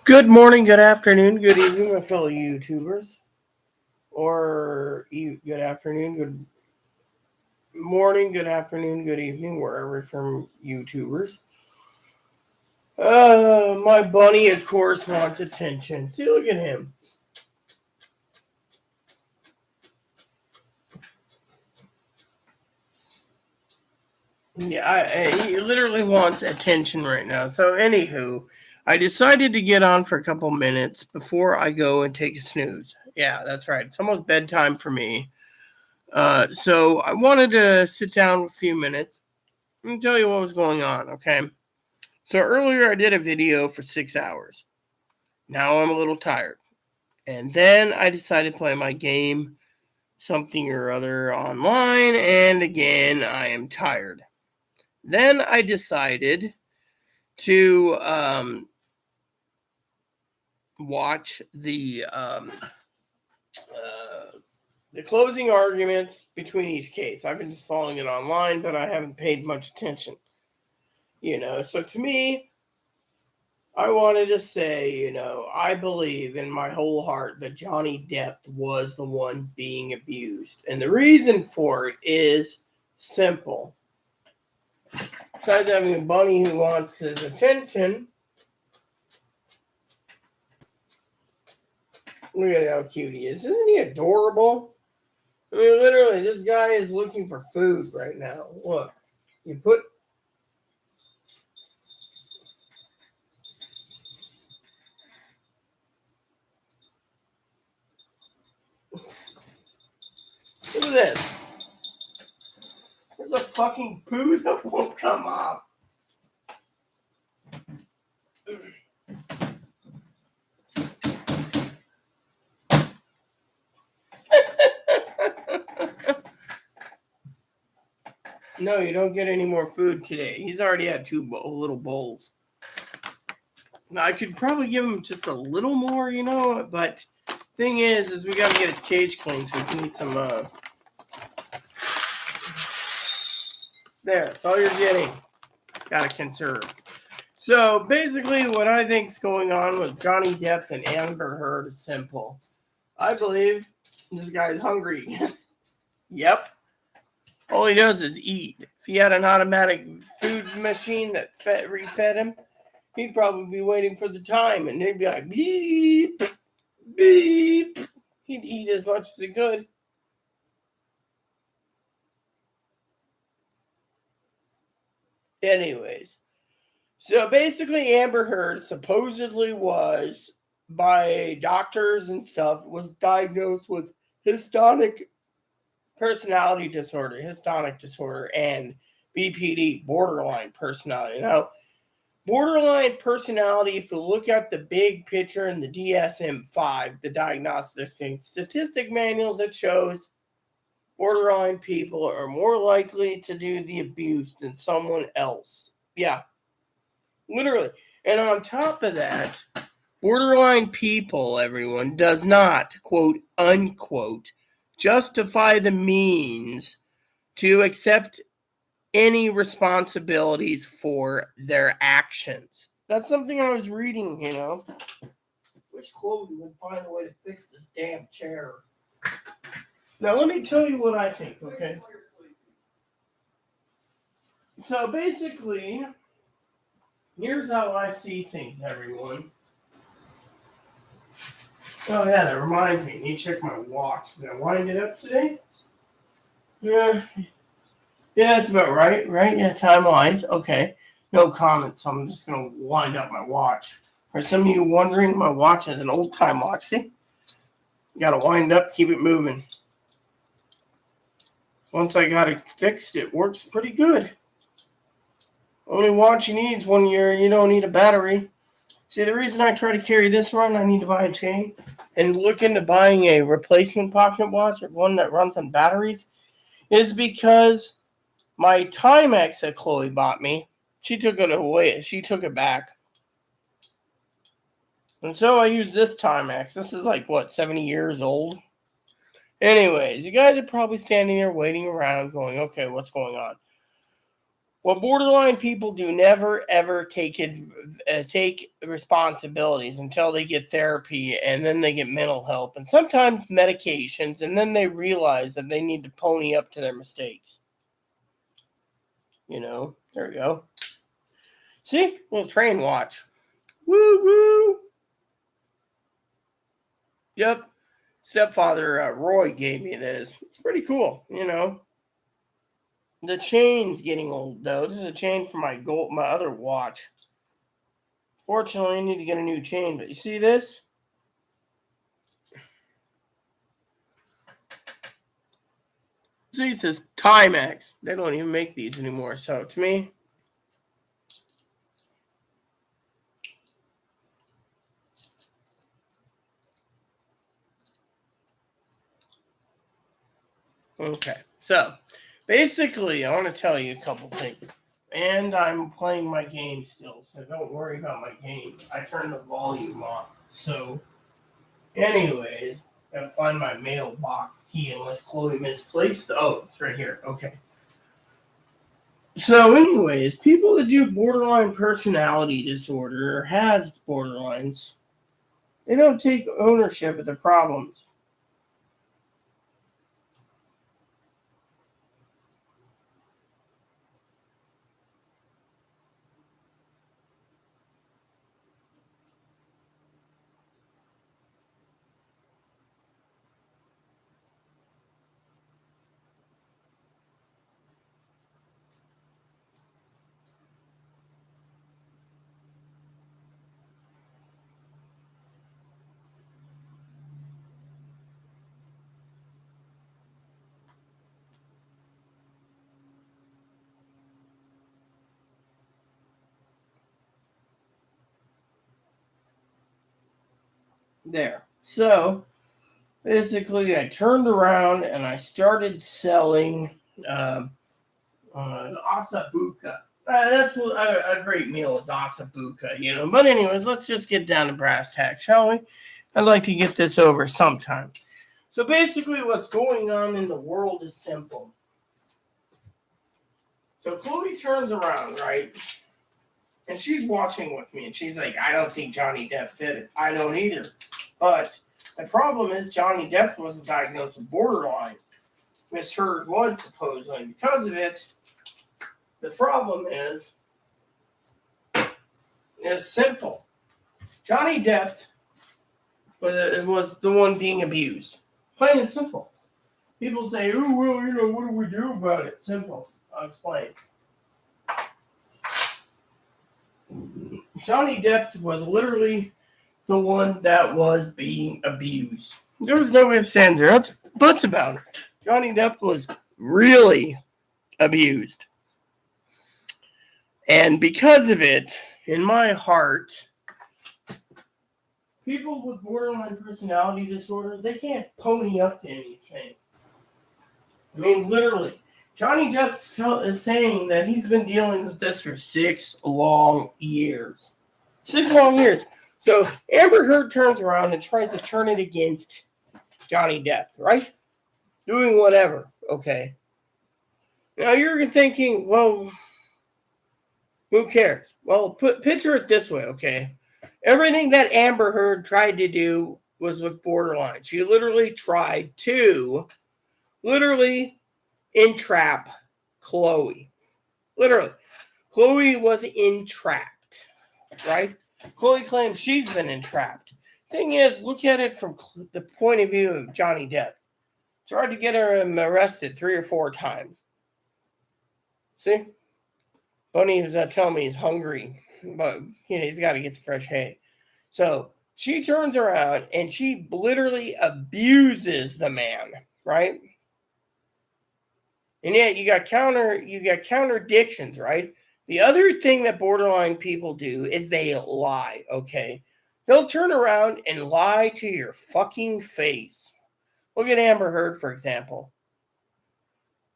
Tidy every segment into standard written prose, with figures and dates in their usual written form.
Good morning, good afternoon, good evening, my fellow YouTubers. Good afternoon, good morning, good afternoon, good evening, wherever from YouTubers. My bunny, of course, wants attention. See, look at him. Yeah, he literally wants attention right now. So, anywho, I decided to get on for a couple minutes before I go and take a snooze. Yeah, that's right. It's almost bedtime for me. So I wanted to sit down a few minutes and tell you what was going on, okay? So earlier I did a video for 6 hours. Now I'm a little tired. And then I decided to play my game, something or other online, and again I am tired. Then I decided to watch the closing arguments between each case. I've been just following it online, but I haven't paid much attention. So to me, I wanted to say, I believe in my whole heart that Johnny Depp was the one being abused. And the reason for it is simple. Besides having a bunny who wants his attention, look at how cute he is. Isn't he adorable? I mean, literally, this guy is looking for food right now. Look, you put. Look at this. There's a fucking poo that won't come off. No, you don't get any more food today. He's already had two little bowls. Now, I could probably give him just a little more, but thing is we got to get his cage clean so he can eat some, There, that's all you're getting. Gotta conserve. So, basically, what I think's going on with Johnny Depp and Amber Heard is simple. I believe this guy's hungry. Yep. All he does is eat. If he had an automatic food machine that refed him, he'd probably be waiting for the time, and he'd be like, beep, beep. He'd eat as much as he could. Anyways, so basically, Amber Heard supposedly was, by doctors and stuff, was diagnosed with histrionic disorder, and BPD, borderline personality. Now, borderline personality, if you look at the big picture in the DSM-5, the Diagnostic Statistic Manuals, it shows borderline people are more likely to do the abuse than someone else. Yeah, literally. And on top of that, borderline people, everyone, does not, quote, unquote, justify the means to accept any responsibilities for their actions. That's something I was reading, Wish Chloe would find a way to fix this damn chair. Now, let me tell you what I think, okay? So, basically, here's how I see things, everyone. Oh, yeah, that reminds me. I need to check my watch. Did I wind it up today? Yeah, that's about right? Yeah, time-wise. Okay. No comments, so I'm just going to wind up my watch. Are some of you wondering, my watch is an old-time watch, see? You got to wind up, keep it moving. Once I got it fixed, it works pretty good. Only watch you need is when you don't need a battery. See, the reason I try to carry this around, I need to buy a chain and look into buying a replacement pocket watch, or one that runs on batteries, is because my Timex that Chloe bought me, she took it away. She took it back. And so I use this Timex. This is 70 years old? Anyways, you guys are probably standing there waiting around going, okay, what's going on? What borderline people do never ever take responsibilities until they get therapy, and then they get mental help and sometimes medications, and then they realize that they need to pony up to their mistakes. There we go. See, little train watch. Woo woo. Yep, stepfather Roy gave me this. It's pretty cool. The chain's getting old though. This is a chain for my other watch. Fortunately, I need to get a new chain. But you see this? See, it says Timex. They don't even make these anymore. So to me, okay. So basically, I want to tell you a couple things. And I'm playing my game still, so don't worry about my game. I turned the volume on. So, anyways, gotta find my mailbox key unless Chloe misplaced. Oh, it's right here. Okay. So, anyways, people that do borderline personality disorder or has borderlines, they don't take ownership of their problems. There. So, basically, I turned around and I started selling asabuca. That's what a great meal is, asabuca. But anyways, let's just get down to brass tacks, shall we? I'd like to get this over sometime. So basically, what's going on in the world is simple. So Chloe turns around, right? And she's watching with me, and she's like, I don't think Johnny Depp did it. I don't either. But the problem is Johnny Depp wasn't diagnosed with borderline. Miss Heard was supposedly. Because of it, the problem is simple. Johnny Depp was the one being abused. Plain and simple. People say, oh, well, what do we do about it? Simple. I'll explain. Johnny Depp was literally the one that was being abused. There was no ifs, ands, or buts about it. Johnny Depp was really abused. And because of it, in my heart, people with borderline personality disorder, they can't pony up to anything. I mean, literally. Johnny Depp is saying that he's been dealing with this for 6 long years. 6 long years. So Amber Heard turns around and tries to turn it against Johnny Depp, right? Doing whatever, okay. Now you're thinking, well, who cares? Well, picture it this way, okay? Everything that Amber Heard tried to do was with borderline. She literally tried to entrap Chloe. Literally. Chloe was entrapped, right? Chloe claims she's been entrapped. Thing is, look at it from the point of view of Johnny Depp. It's hard to get her arrested 3 or 4 times. See? Bunny was telling me he's hungry, but he's got to get some fresh hay. So she turns around and she literally abuses the man, right? And yet you got contradictions, right? The other thing that borderline people do is they lie, okay? They'll turn around and lie to your fucking face. Look at Amber Heard, for example.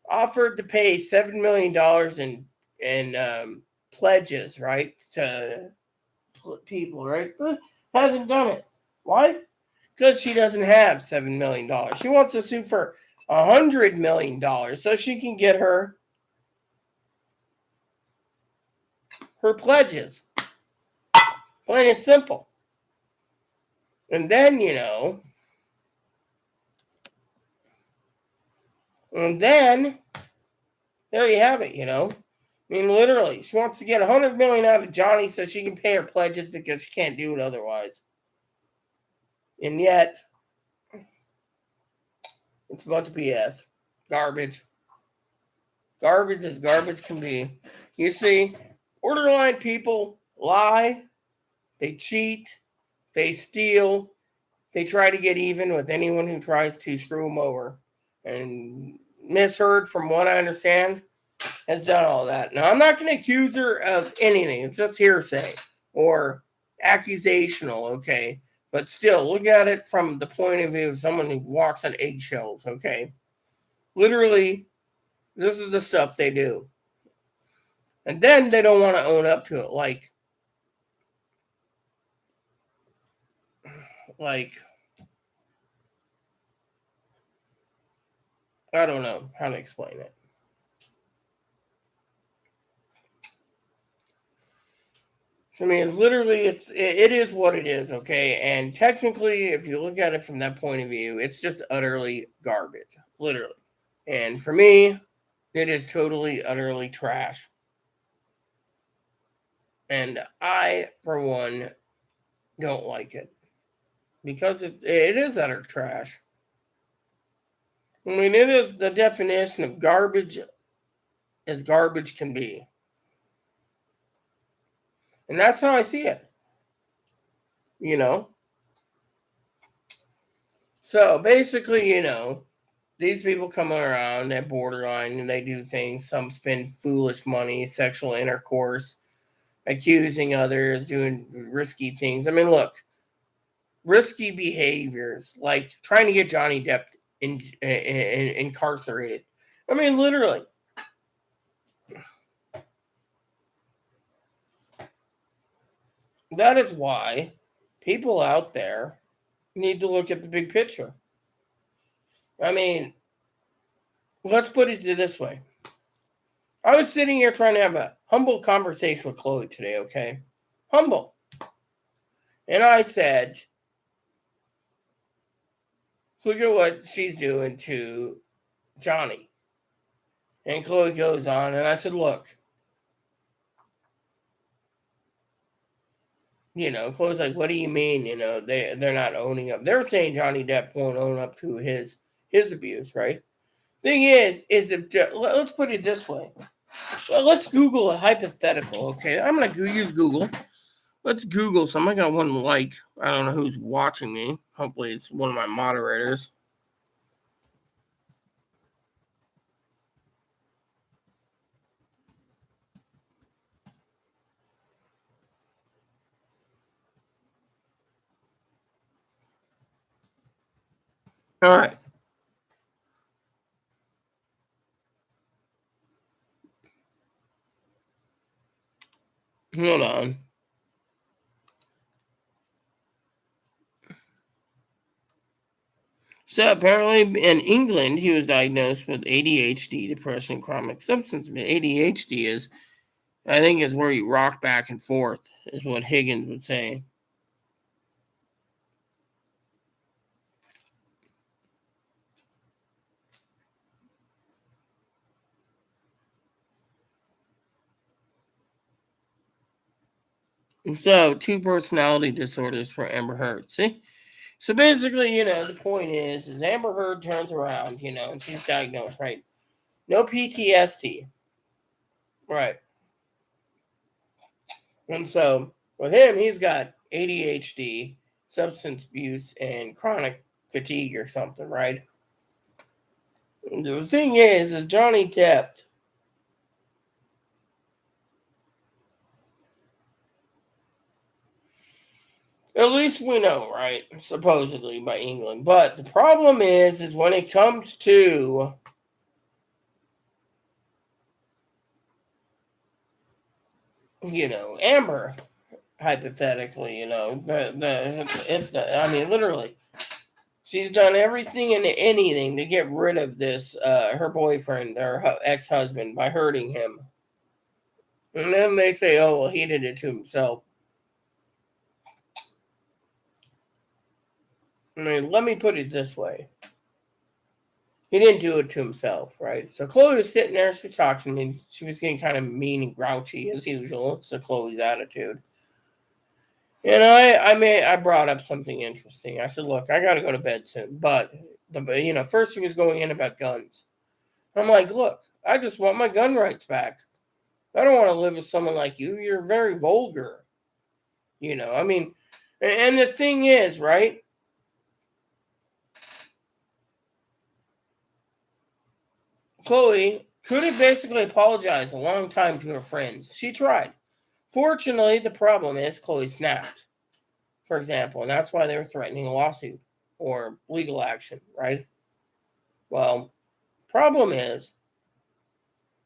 Offered to pay $7 million in pledges, right, to people, right? But hasn't done it. Why? Because she doesn't have $7 million. She wants to sue for $100 million so she can get her her pledges. Plain and simple. And then, there you have it, I mean, literally, she wants to get $100 million out of Johnny so she can pay her pledges because she can't do it otherwise. And yet, it's a bunch of BS. Garbage. Garbage as garbage can be. You see, borderline people lie, they cheat, they steal, they try to get even with anyone who tries to screw them over. And Miss Heard, from what I understand, has done all that. Now, I'm not going to accuse her of anything. It's just hearsay or accusational, okay? But still, look at it from the point of view of someone who walks on eggshells, okay? Literally, this is the stuff they do. And then they don't want to own up to it. Like, I don't know how to explain it. I mean, literally, it is what it is, okay? And technically, if you look at it from that point of view, it's just utterly garbage, literally. And for me, it is totally, utterly trash. And I, for one, don't like it. Because it is utter trash. I mean, it is the definition of garbage as garbage can be. And that's how I see it. So basically, these people come around at borderline and they do things. Some spend foolish money, sexual intercourse, accusing others, doing risky things. I mean, look, risky behaviors like trying to get Johnny Depp incarcerated. I mean, literally. That is why people out there need to look at the big picture. I mean, let's put it this way. I was sitting here trying to have a humble conversation with Chloe today, okay? Humble. And I said, look at what she's doing to Johnny. And Chloe goes on, and I said, look. Chloe's like, what do you mean? They're not owning up. They're saying Johnny Depp won't own up to his abuse, right? Thing is if let's put it this way. Well, let's Google a hypothetical, okay? I'm gonna use Google. Let's Google something. I got one like. I don't know who's watching me. Hopefully, it's one of my moderators. All right. Hold on. So apparently in England, he was diagnosed with ADHD, depression, chronic substance. ADHD is, I think, is where you rock back and forth, is what Higgins would say. And so, two personality disorders for Amber Heard. See? So basically, the point is Amber Heard turns around, and she's diagnosed, right? No PTSD. Right. And so with him, he's got ADHD, substance abuse, and chronic fatigue or something, right? And the thing is Johnny Depp, at least we know, right? Supposedly by England. But the problem is when it comes to Amber, hypothetically, I mean, literally, she's done everything and anything to get rid of this, her boyfriend or her ex-husband by hurting him. And then they say, oh, well, he did it to himself. I mean, let me put it this way. He didn't do it to himself, right? So Chloe was sitting there, she was talking to me. She was getting kind of mean and grouchy as usual. It's Chloe's attitude. And I brought up something interesting. I said, look, I gotta go to bed soon. But first he was going in about guns. I'm like, look, I just want my gun rights back. I don't want to live with someone like you. You're very vulgar. I mean, and the thing is, right? Chloe could have basically apologized a long time to her friends. She tried. Fortunately, the problem is Chloe snapped, for example, and that's why they were threatening a lawsuit or legal action, right? Well, problem is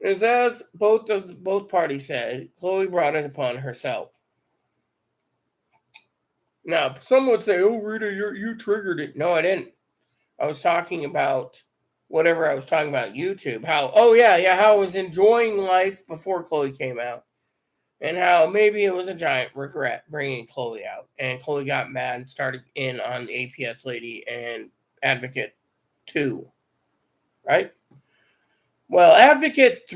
as both parties said, Chloe brought it upon herself. Now, some would say, "Oh, Rita, you triggered it." No, I didn't. I was talking about whatever I was talking about YouTube. How? Oh yeah, how I was enjoying life before Chloe came out, and how maybe it was a giant regret bringing Chloe out, and Chloe got mad and started in on the APS lady and Advocate 2, right? Well, Advocate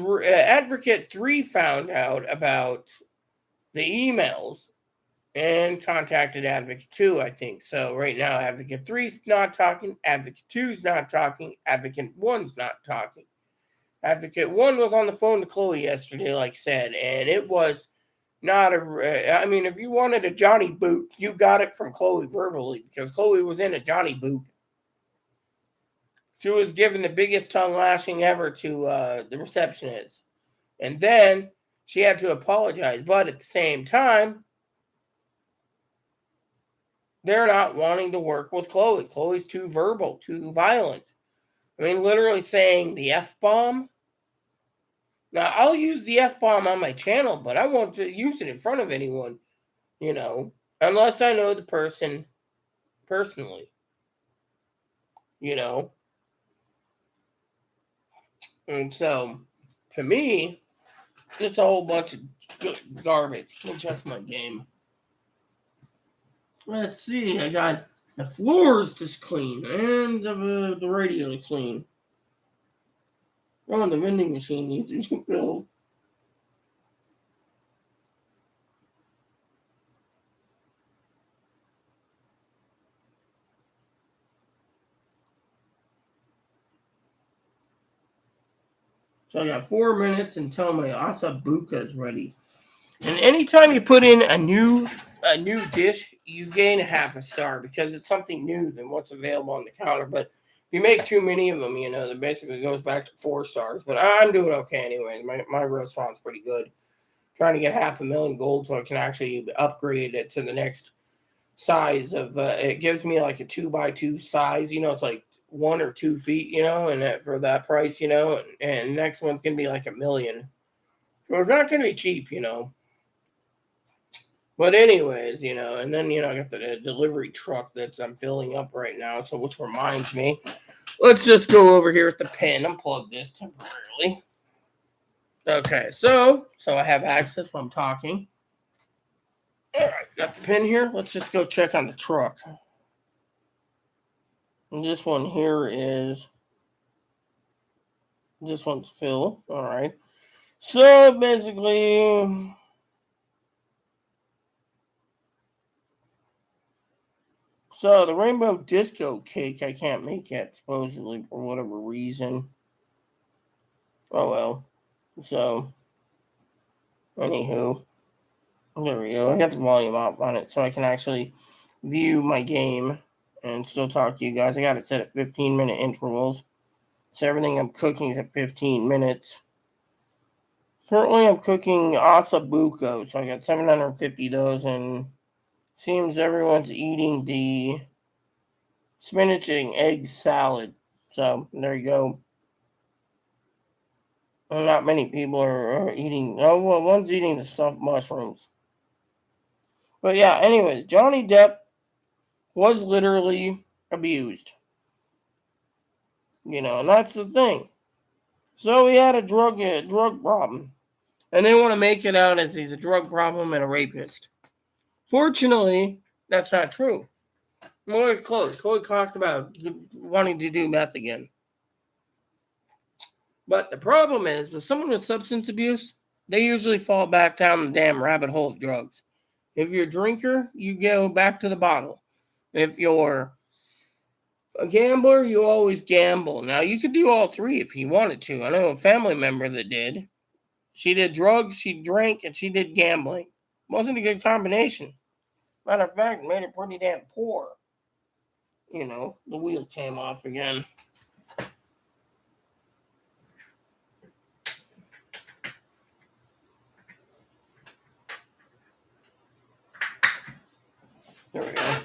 3 found out about the emails and contacted Advocate 2, I think. So right now, Advocate 3's not talking, Advocate 2's not talking, Advocate 1's not talking. Advocate 1 was on the phone to Chloe yesterday, like I said, and it was not I mean, if you wanted a Johnny boot, you got it from Chloe verbally because Chloe was in a Johnny boot. She was given the biggest tongue lashing ever to the receptionist. And then she had to apologize. But at the same time, they're not wanting to work with Chloe. Chloe's too verbal, too violent. I mean, literally saying the F bomb. Now, I'll use the F bomb on my channel, but I won't use it in front of anyone, unless I know the person personally, you know. And so, to me, it's a whole bunch of garbage. Let me check my game. Let's see. I got the floors just clean and the radio to clean. Oh, the vending machine needs to be filled. So I got 4 minutes until my asabuca is ready. And anytime you put in a new dish, you gain a half a star because it's something new than what's available on the counter. But if you make too many of them, that basically goes back to 4 stars. But I'm doing okay anyway. My restaurant's pretty good. Trying to get 500,000 gold so I can actually upgrade it to the next size of. It gives me like a 2x2 size. It's like 1 or 2 feet. And for that price. And next one's gonna be like 1 million. So it's not gonna be cheap. But anyways, and then I got the delivery truck that I'm filling up right now. So which reminds me, let's just go over here at the pen, unplug this temporarily. Okay, so I have access while I'm talking. All right, got the pen here. Let's just go check on the truck. And this one here is this one's Phil. All right. So basically, so the rainbow disco cake I can't make yet, supposedly for whatever reason. Oh well. So, anywho, there we go. I got the volume off on it so I can actually view my game and still talk to you guys. I got it set at 15-minute intervals. So everything I'm cooking is at 15 minutes. Currently, I'm cooking asabuco, so I got 750 of those, and seems everyone's eating the spinach and egg salad. So there you go. Not many people are eating. Oh, well, one's eating the stuffed mushrooms. But yeah, anyways, Johnny Depp was literally abused. And that's the thing. So he had a drug problem. And they want to make it out as he's a drug problem and a rapist. Fortunately, that's not true. Look at Chloe. Chloe talked about wanting to do meth again. But the problem is, with someone with substance abuse, they usually fall back down the damn rabbit hole of drugs. If you're a drinker, you go back to the bottle. If you're a gambler, you always gamble. Now, you could do all three if you wanted to. I know a family member that did. She did drugs, she drank, and she did gambling. Wasn't a good combination. Matter of fact, made her pretty damn poor. The wheel came off again. There we go.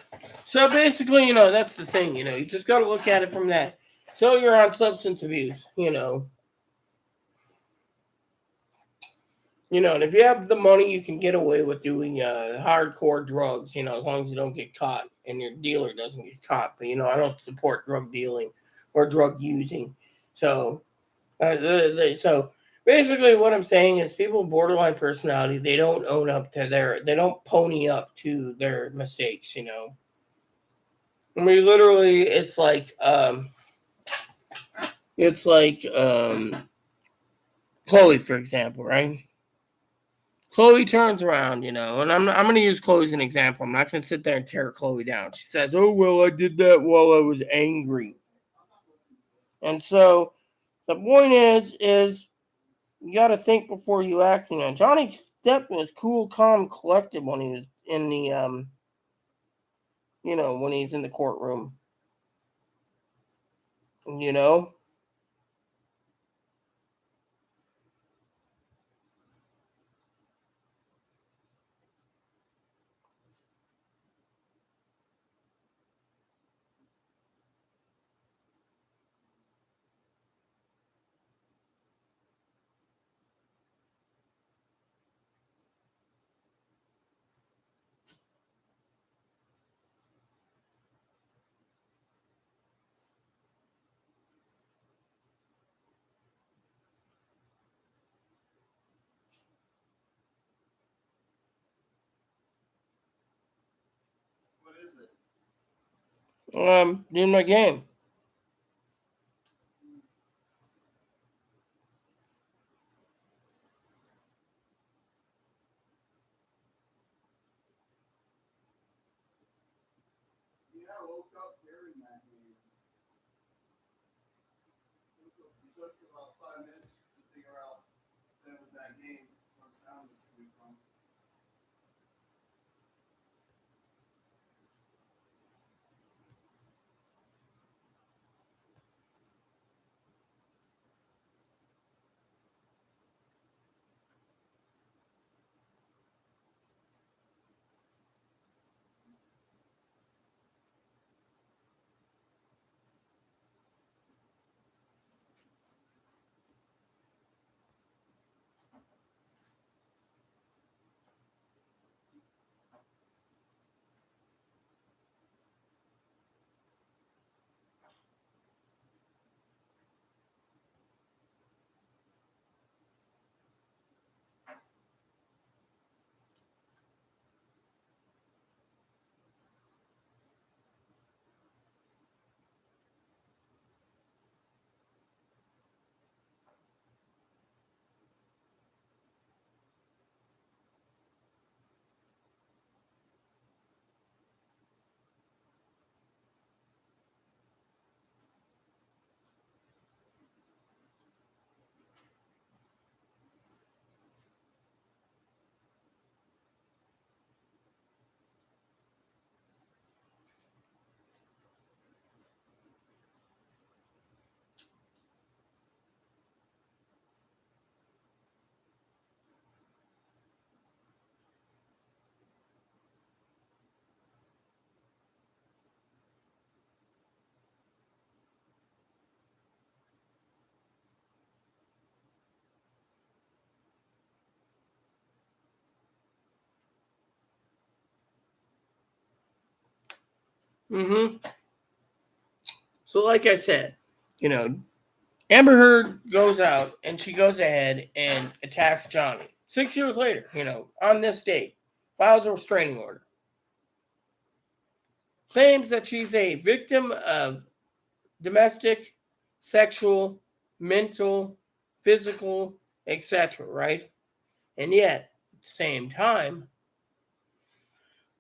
So basically, that's the thing, you just got to look at it from that. So you're on substance abuse, and if you have the money, you can get away with doing hardcore drugs, as long as you don't get caught and your dealer doesn't get caught. But, I don't support drug dealing or drug using. So, so basically what I'm saying is people with borderline personality, they don't own up to they don't pony up to their mistakes, I mean, literally, it's like Chloe, for example, right? Chloe turns around, and I'm going to use Chloe as an example. I'm not going to sit there and tear Chloe down. She says, "Oh well, I did that while I was angry," and so the point is you got to think before you act. Johnny Depp was cool, calm, collected when he was in the when he's in the courtroom, you know. Doing my game. Mm-hmm. So, like I said, you know, Amber Heard goes out and she goes ahead and attacks Johnny. 6 years later, on this date, files a restraining order. Claims that she's a victim of domestic, sexual, mental, physical, etc., right? And yet, at the same time,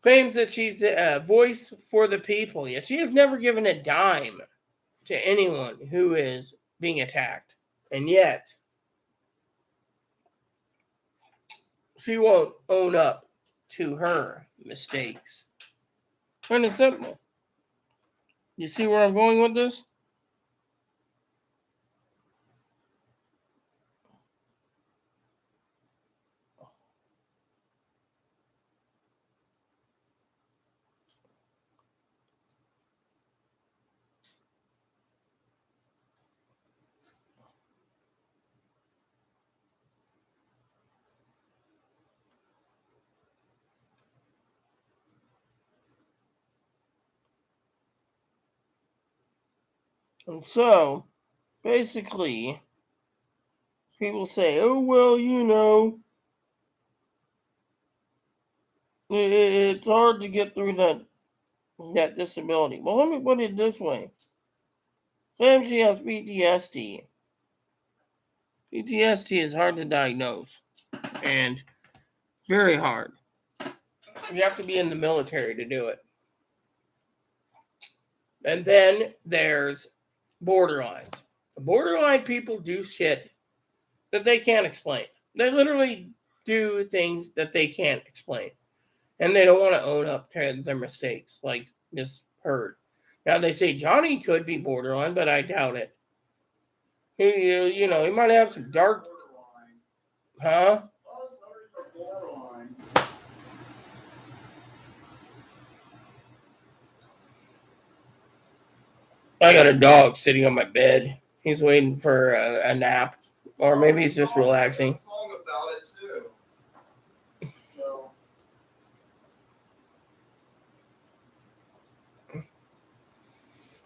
claims that she's a voice for the people, yet she has never given a dime to anyone who is being attacked. And yet, she won't own up to her mistakes. Plain and simple. You see where I'm going with this? And so, basically, people say, oh, well, it's hard to get through that disability. Well, let me put it this way. Claims she has PTSD. PTSD is hard to diagnose and very hard. You have to be in the military to do it. And then there's borderlines. Borderline people do shit that they can't explain. They literally do things that they can't explain. And they don't want to own up to their mistakes, like Miss Heard. Now, they say Johnny could be borderline, but I doubt it. He might have some dark... Huh? I got a dog sitting on my bed. He's waiting for a nap. Or maybe he's just relaxing. Song about it too. So.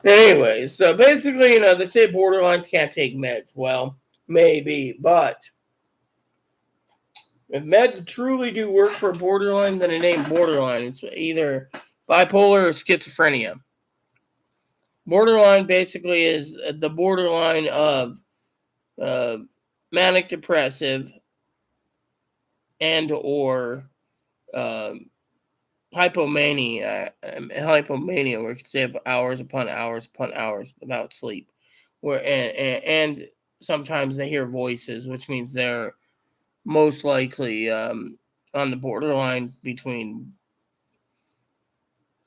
Anyway, so basically, they say borderlines can't take meds. Well, maybe, but if meds truly do work for borderline, then it ain't borderline. It's either bipolar or schizophrenia. Borderline basically is the borderline of manic depressive and or hypomania, where you can stay up hours upon hours upon hours without sleep, where and sometimes they hear voices, which means they're most likely on the borderline between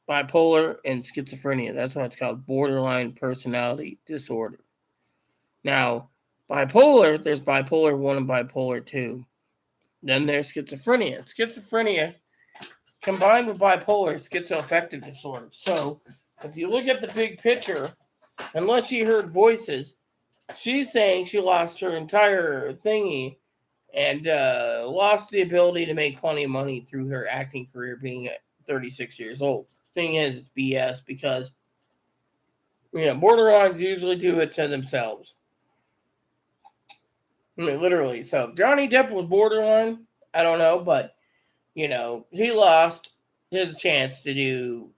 bipolar and schizophrenia. That's why it's called borderline personality disorder. Now, bipolar, there's bipolar 1 and bipolar 2. Then there's schizophrenia. Schizophrenia combined with bipolar is schizoaffective disorder. So, if you look at the big picture, unless she heard voices, she's saying she lost her entire thingy and lost the ability to make plenty of money through her acting career being at 36 years old. Thing is, it's BS because, borderlines usually do it to themselves. I mean, literally. So, if Johnny Depp was borderline, I don't know, but, he lost his chance to do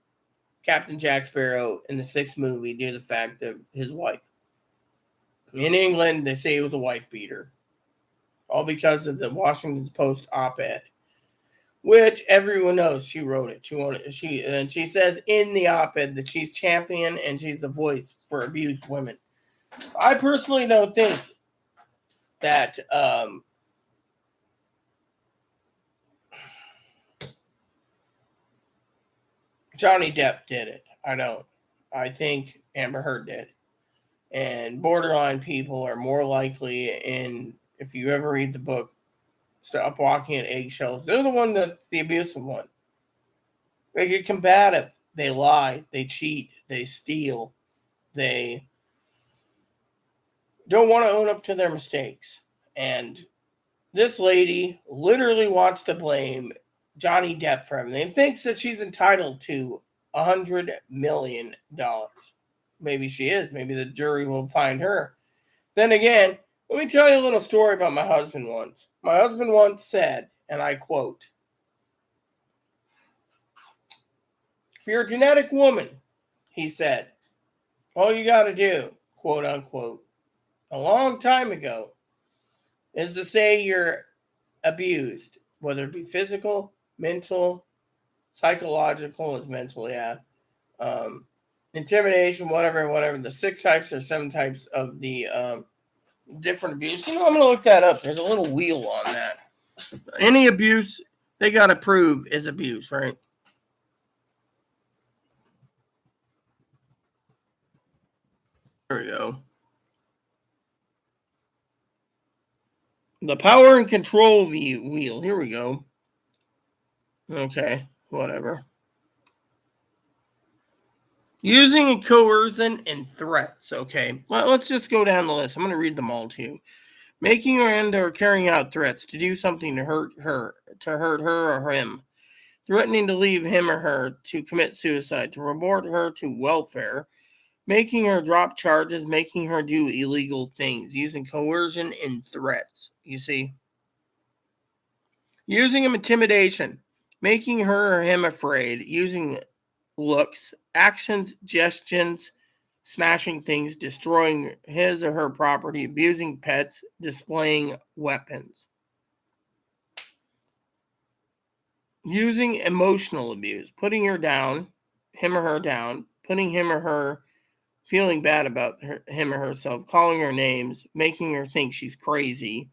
Captain Jack Sparrow in the 6th movie due to the fact of his wife. In England, they say he was a wife beater. All because of the Washington Post op-ed, which everyone knows she wrote it. She says in the op-ed that she's champion and she's the voice for abused women. I personally don't think that Johnny Depp did it. I don't. I think Amber Heard did. And borderline people are more likely if you ever read the book, Stop Walking on Eggshells, they're the one that's the abusive one. They get combative. They lie. They cheat. They steal. They don't want to own up to their mistakes. And this lady literally wants to blame Johnny Depp for everything. Thinks that she's entitled to $100 million. Maybe she is. Maybe the jury will find her. Then again, Let me tell you a little story about my husband once. My husband once said, and I quote, "If you're a genetic woman," he said, "all you got to do, quote unquote, a long time ago, is to say you're abused, whether it be physical, mental, psychological is mental, yeah, um, intimidation, whatever, the 6 types or 7 types of the different abuse." I'm going to look that up. There's a little wheel on that. Any abuse they got to prove is abuse, right? There we go. The power and control wheel. Here we go. Okay, whatever. Using coercion and threats. Okay, well, let's just go down the list. I'm going to read them all to you. Making or carrying out threats to do something to hurt her or him. Threatening to leave him or her to commit suicide, to report her to welfare. Making her drop charges, making her do illegal things. Using coercion and threats. You see? Using intimidation. Making her or him afraid. Using looks, actions, gestures, smashing things, destroying his or her property, abusing pets, displaying weapons. Using emotional abuse, putting her down, him or her down, putting him or her feeling bad about him or herself, calling her names, making her think she's crazy,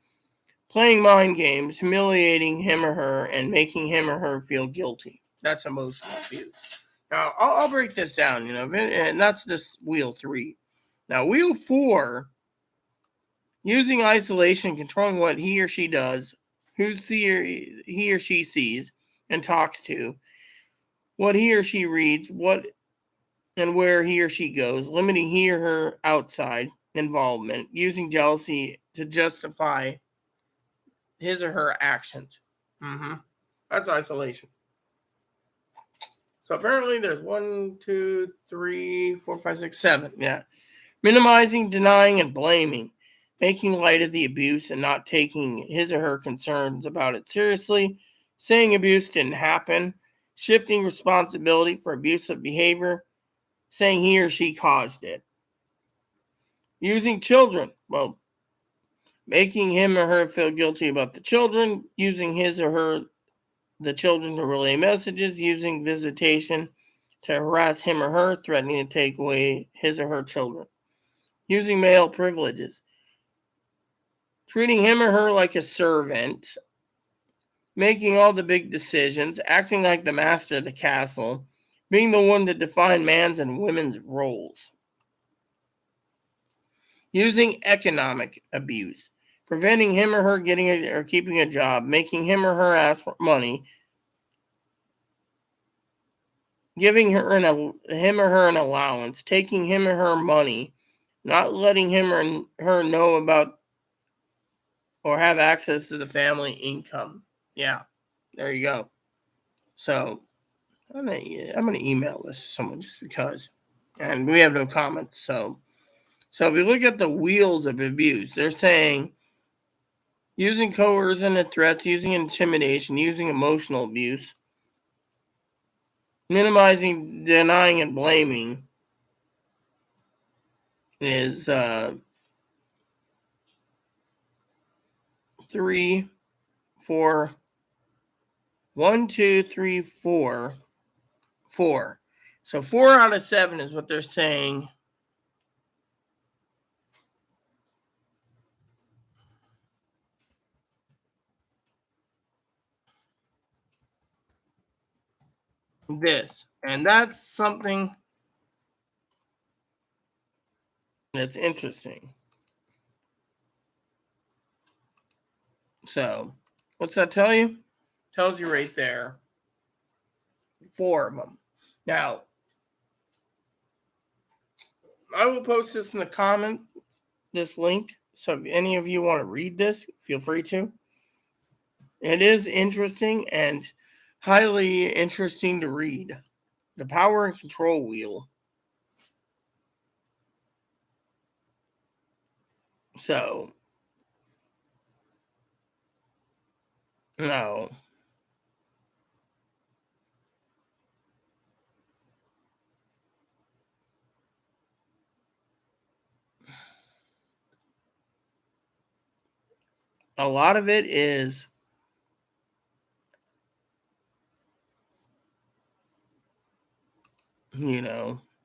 playing mind games, humiliating him or her, and making him or her feel guilty. That's emotional abuse. Now, I'll break this down, and that's just wheel 3. Now, wheel 4, using isolation, controlling what he or she does, who he or she sees and talks to, what he or she reads, what and where he or she goes, limiting he or her outside involvement, using jealousy to justify his or her actions. That's isolation. So apparently there's 1, 2, 3, 4, 5, 6, 7. Yeah. Minimizing, denying, and blaming, making light of the abuse and not taking his or her concerns about it seriously, saying abuse didn't happen, shifting responsibility for abusive behavior, saying he or she caused it. Using children, well, making him or her feel guilty about the children, using his or her, the children to relay messages, using visitation to harass him or her, threatening to take away his or her children. Using male privileges, treating him or her like a servant, making all the big decisions, acting like the master of the castle, being the one to define man's and women's roles. Using economic abuse, preventing him or her getting or keeping a job, making him or her ask for money, giving him or her an allowance, taking him or her money, not letting him or her know about or have access to the family income. Yeah, there you go. So I'm gonna email this to someone just because, and we have no comments. So if you look at the wheels of abuse, they're saying using coercion and threats, using intimidation, using emotional abuse, minimizing, denying, and blaming is 3, 4, 1, 2, 3, 4, 4. So 4 out of 7 is what they're saying. This, and that's something that's interesting. So, what's that tell you? Tells you right there 4 of them. Now, I will post this in the comment, this link. So if any of you want to read this, feel free to. It is interesting and highly interesting to read. The power and control wheel. So No. A lot of it is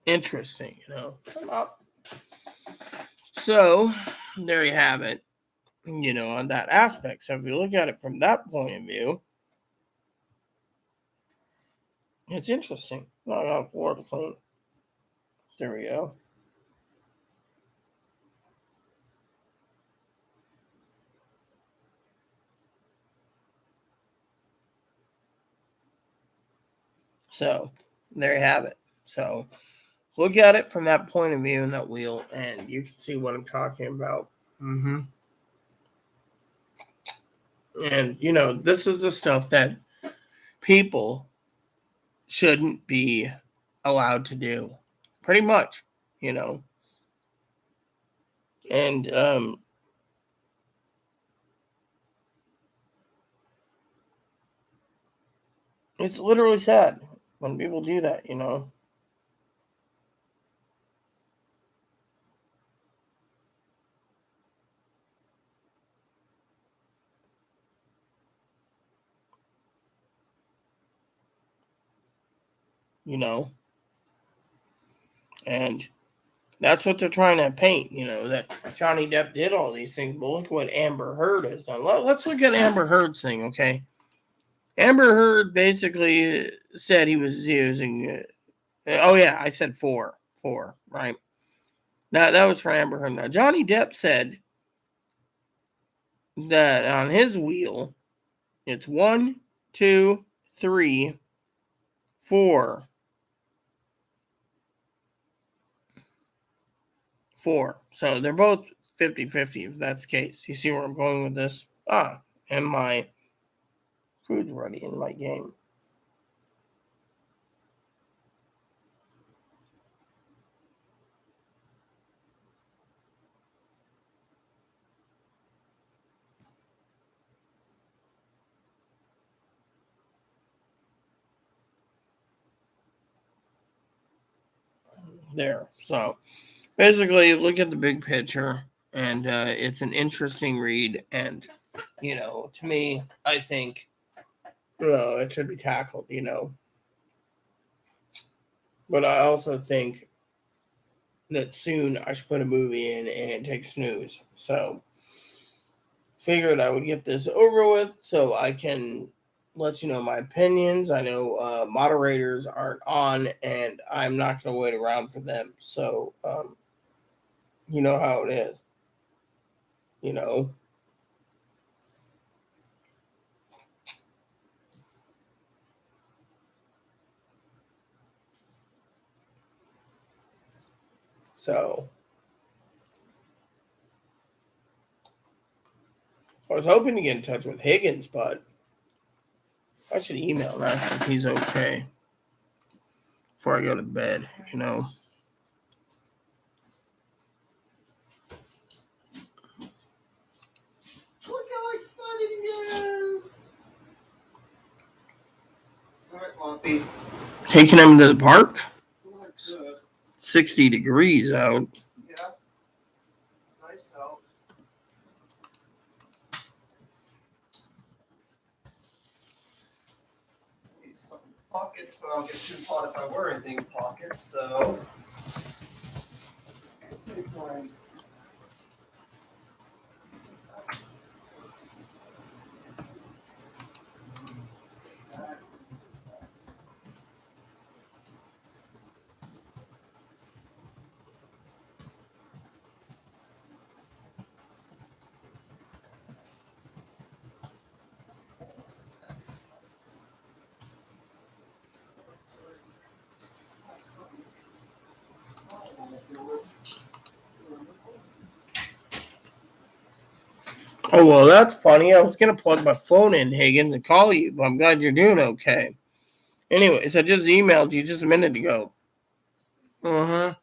interesting, So there you have it, on that aspect. So if you look at it from that point of view, it's interesting. No, I got floor to clean. There we go. So there you have it. So look at it from that point of view in that wheel, and you can see what I'm talking about. And this is the stuff that people shouldn't be allowed to do, pretty much. You know, and it's literally sad when people do that. You know, and that's what they're trying to paint. That Johnny Depp did all these things, but look what Amber Heard has done. Let's look at Amber Heard's thing, okay? Amber Heard basically said he was using. Oh yeah, I said four, right? Now that was for Amber Heard. Now Johnny Depp said that on his wheel, it's 1, 2, 3, 4, 4. So they're both 50-50 if that's the case. You see where I'm going with this? And my food's ready in my game. There. So basically, look at the big picture, and it's an interesting read. And to me, I think it should be tackled. But I also think that soon I should put a movie in and take snooze. So figured I would get this over with so I can let you know my opinions. I know moderators aren't on, and I'm not going to wait around for them. So you know how it is. You know. So I was hoping to get in touch with Higgins, but I should email and ask if he's okay before I go to bed. Look how exciting it is! Alright, Moppy. Taking him to the park? Not good. 60 degrees out. Yeah. It's nice out. Need some pockets, but I'll get too hot if I wear anything in pockets, so. Take my. Oh, well, that's funny. I was going to plug my phone in, Higgins, and call you, but I'm glad you're doing okay. Anyways, I just emailed you just a minute ago. Well,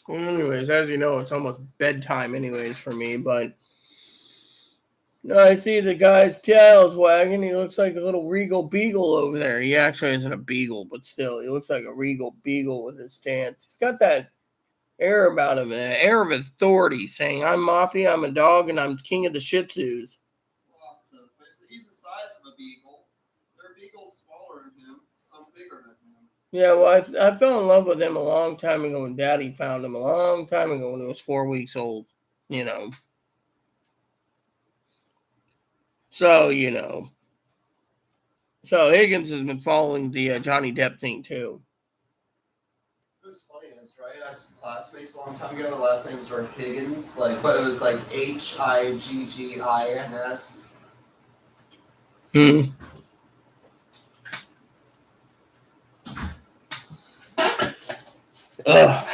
anyways, as you know, it's almost bedtime, anyways, for me, but I see the guy's tail's wagging. He looks like a little regal beagle over there. He actually isn't a beagle, but still, he looks like a regal beagle with his stance. He's got that air about him, an air of authority, saying, "I'm Moppy, I'm a dog, and I'm king of the Shih Tzus." Awesome. But he's the size of a beagle. There are beagles smaller than him, some bigger than him. Yeah, well, I fell in love with him a long time ago when Daddy found him a long time ago when he was 4 weeks old. You know, so so Higgins has been following the Johnny Depp thing too. It was funny, right? I had some classmates a long time ago. The last names were Higgins, but it was like Higgins. Hmm. Ugh.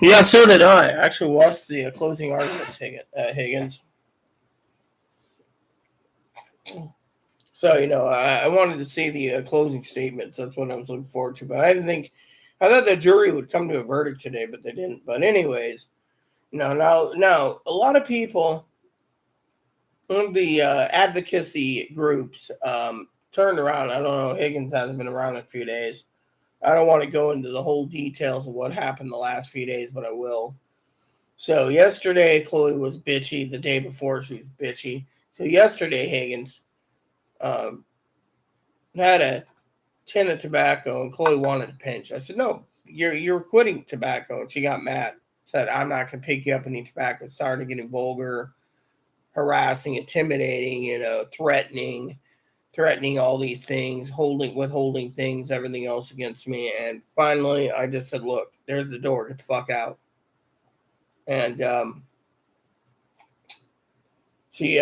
Yeah, so did I. Actually watched the closing arguments, Higgins. So, I wanted to see the closing statements. That's what I was looking forward to. But I thought the jury would come to a verdict today, but they didn't. But anyways, now, a lot of people, one of the advocacy groups turned around. I don't know. Higgins hasn't been around in a few days. I don't want to go into the whole details of what happened the last few days, but I will. So yesterday, Chloe was bitchy. The day before, she was bitchy. So yesterday, Higgins had a tin of tobacco, and Chloe wanted a pinch. I said, "No, you're quitting tobacco," and she got mad. Said, "I'm not going to pick you up any tobacco." Started getting vulgar, harassing, intimidating, threatening all these things, withholding things, everything else against me. And finally, I just said, "Look, there's the door. Get the fuck out." And she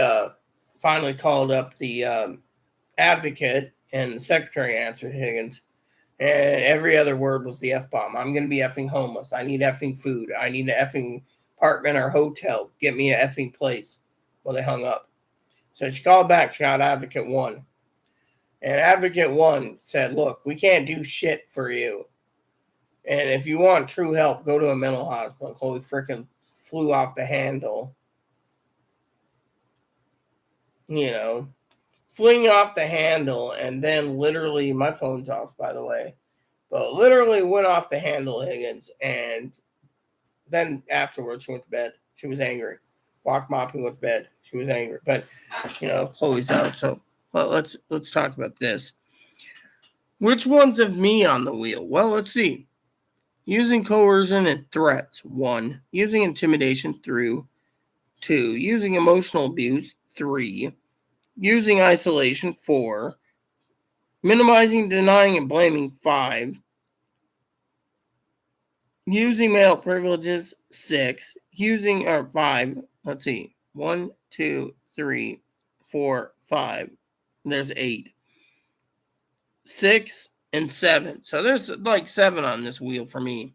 finally called up the advocate, and the secretary answered Higgins. And every other word was the F bomb. I'm going to be effing homeless. I need effing food. I need an effing apartment or hotel. Get me an effing place. Well, they hung up. So she called back. She got Advocate 1. And Advocate 1 said, "Look, we can't do shit for you. And if you want true help, go to a mental hospital." Chloe freaking flew off the handle. Fleeing off the handle, and then literally, my phone's off, by the way, but literally went off the handle, Higgins. And then afterwards, she went to bed. She was angry. Walked mopping, went to bed. She was angry. But Chloe's out. So let's talk about this. Which one's of me on the wheel? Well, let's see. Using coercion and threats, 1. Using intimidation, 2. Using emotional abuse, 3. Using isolation, 4. Minimizing, denying, and blaming, 5. Using male privileges, 6. Using, or 5. Let's see. 1, 2, 3, 4, 5. There's 8. 6 and 7. So there's like 7 on this wheel for me.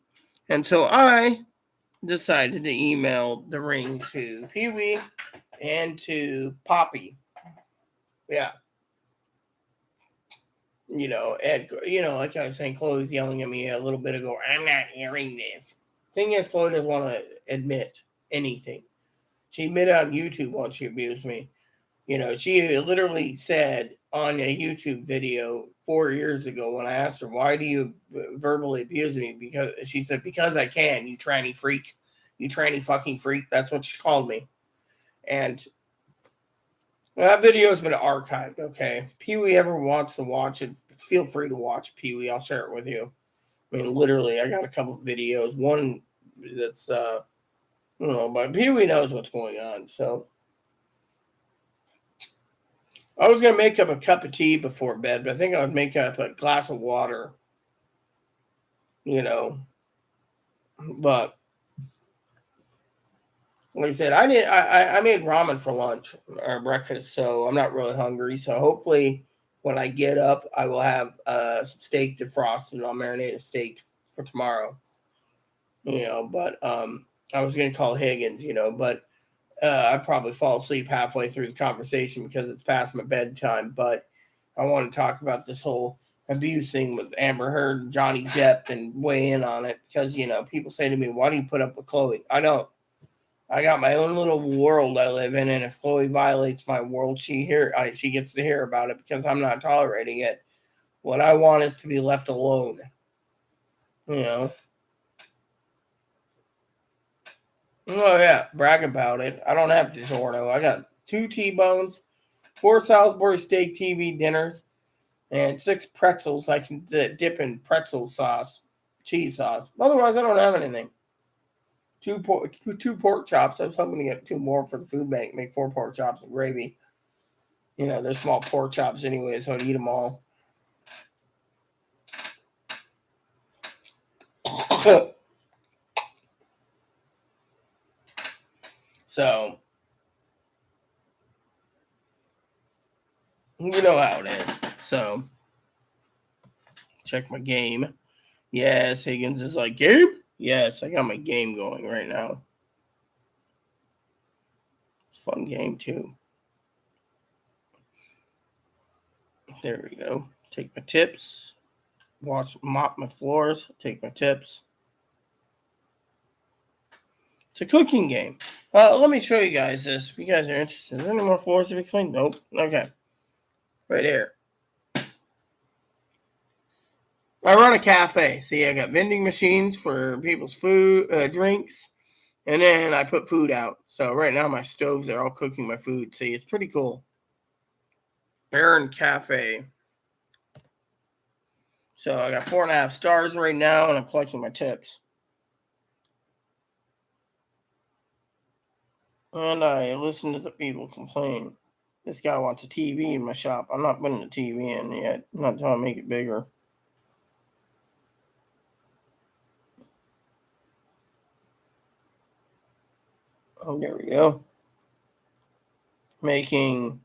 And so I decided to email the ring to Pee Wee and to Poppy. Yeah. And like I was saying, Chloe's yelling at me a little bit ago. "I'm not hearing this." Thing is, Chloe doesn't want to admit anything. She admitted on YouTube once she abused me. She literally said on a YouTube video 4 years ago when I asked her, "Why do you verbally abuse me?" Because she said, "Because I can, you tranny freak. You tranny fucking freak." That's what she called me. And that video has been archived, okay? Pee Wee ever wants to watch it, feel free to watch Pee Wee. I'll share it with you. I mean, literally, I got a couple of videos. One that's, but Pee Wee knows what's going on. So I was going to make up a cup of tea before bed, but I think I would make up a glass of water, you know. But like I said, I made ramen for lunch or breakfast, so I'm not really hungry. So hopefully, when I get up, I will have some steak defrosted, and I'll marinate a steak for tomorrow. But I was gonna call Higgins, but I probably fall asleep halfway through the conversation because it's past my bedtime. But I want to talk about this whole abuse thing with Amber Heard and Johnny Depp and weigh in on it because, people say to me, why do you put up with Chloe? I don't. I got my own little world I live in, and if Chloe violates my world, she gets to hear about it because I'm not tolerating it. What I want is to be left alone. Oh yeah, brag about it. I don't have DiGiorno. I got 2 T-bones, 4 Salisbury steak TV dinners, and 6 pretzels I can dip in pretzel sauce, cheese sauce. Otherwise, I don't have anything. 2 pork chops. I was hoping to get 2 more for the food bank, make 4 pork chops and gravy. They're small pork chops anyway, so I'd eat them all. So, you know how it is. So, check my game. Yes, Higgins is like, game? Yes, I got my game going right now. It's a fun game, too. There we go. Take my tips. Mop my floors. Take my tips. It's a cooking game. Let me show you guys this. If you guys are interested. Is there any more floors to be cleaned? Nope. Okay. Right here. I run a cafe. See, I got vending machines for people's food, drinks, and then I put food out. So right now my stoves are all cooking my food. See, it's pretty cool. Baron Cafe. So I got 4.5 stars right now, and I'm collecting my tips. And I listen to the people complain. This guy wants a TV in my shop. I'm not putting the TV in yet. I'm not trying to make it bigger. Oh, there we go. Making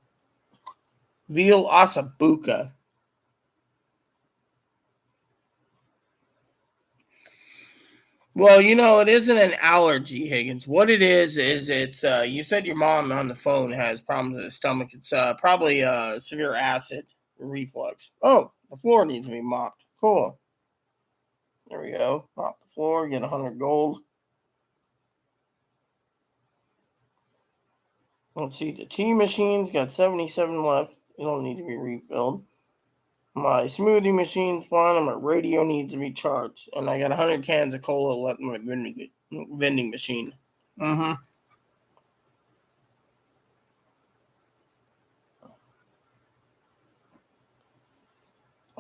veal osabuca. Well, it isn't an allergy, Higgins. What it is it's you said your mom on the phone has problems with the stomach. It's probably severe acid reflux. Oh, the floor needs to be mopped. Cool. There we go. Mop the floor, get 100 gold. Let's see, the tea machine's got 77 left. It don't need to be refilled. My smoothie machine's fine, and my radio needs to be charged. And I got 100 cans of cola left in my vending machine. Mm-hmm.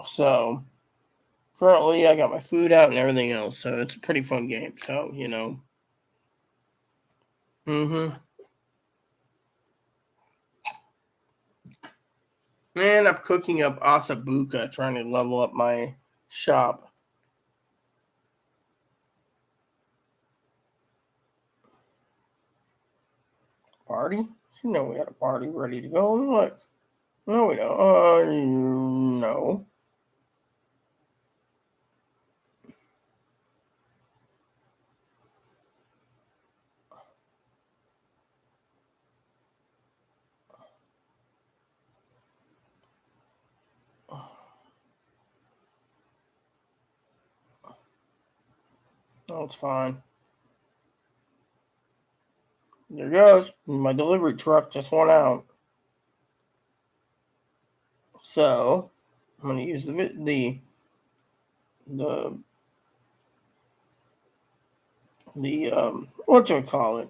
So, currently I got my food out and everything else, so it's a pretty fun game. So, Mm-hmm. And I'm cooking up osabuca, trying to level up my shop. Party? We had a party ready to go. Look. No, we don't. No. No, it's fine. There goes. My delivery truck just went out. So, I'm going to use the what do we call it?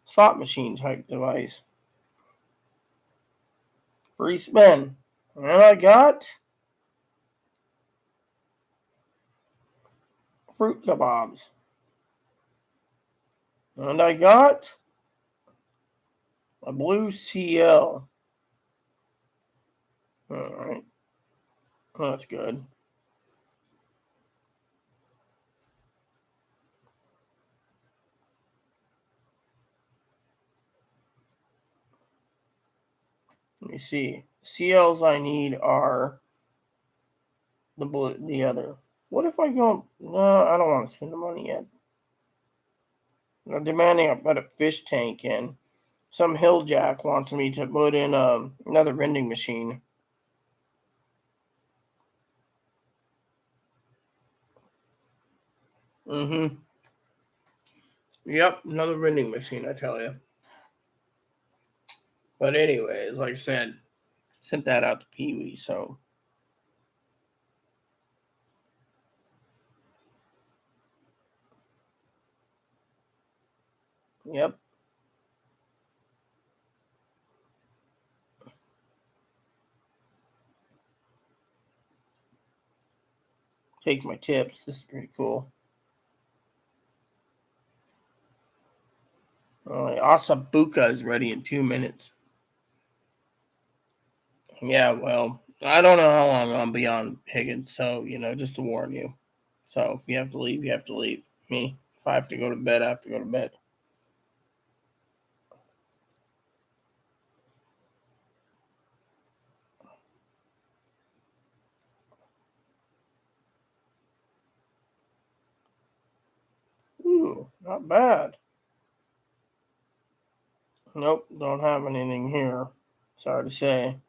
Slot machine type device. Free spin. And I got fruit kebabs. And I got a blue CL. Alright. That's good. Let me see. CLs I need are the other. What if I go? No, I don't want to spend the money yet. They're demanding I put a fish tank in. Some hill jack wants me to put in another vending machine. Mm-hmm. Yep, another vending machine, I tell you. But anyways, like I said, sent that out to Pee Wee, so. Yep. Take my tips. This is pretty cool. Asabuca is ready in 2 minutes. Yeah, well, I don't know how long I'll be on Higgins, so, just to warn you. So if you have to leave, you have to leave. Me, if I have to go to bed, I have to go to bed. Ooh, not bad. Nope, don't have anything here. Sorry to say.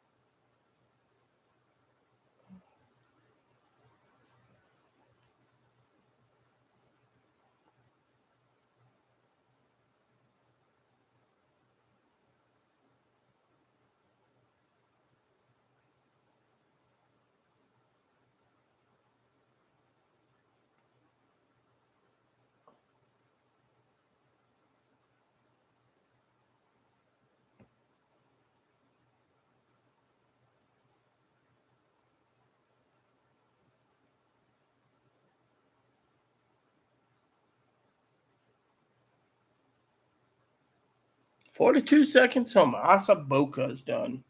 $42 so my Asaboca is done.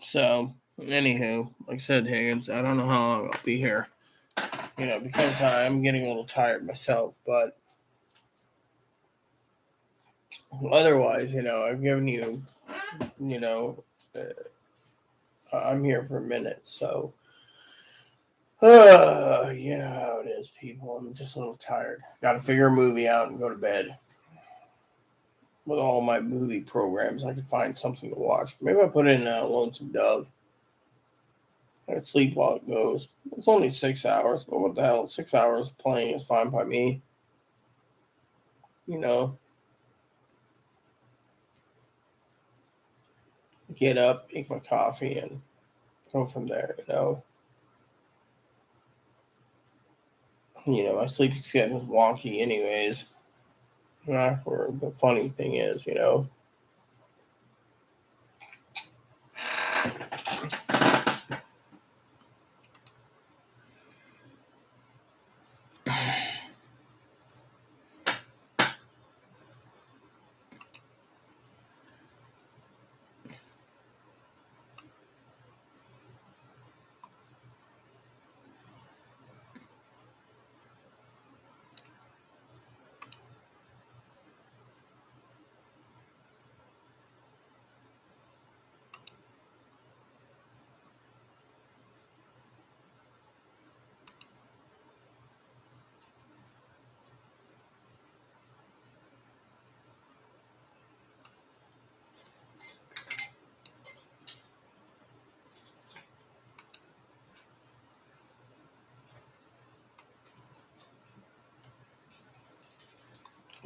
So, anywho, like I said, Higgins, I don't know how long I'll be here. Because I'm getting a little tired myself, but otherwise, I've given you, I'm here for a minute, so you know how it is, people. I'm just a little tired. Got to figure a movie out and go to bed. With all my movie programs, I could find something to watch. Maybe I put in Lonesome Dove. I could sleep while it goes. It's only 6 hours, but what the hell? 6 hours playing is fine by me. You know, get up, make my coffee, and go from there. My sleeping schedule is wonky, anyways. Not for the funny thing is.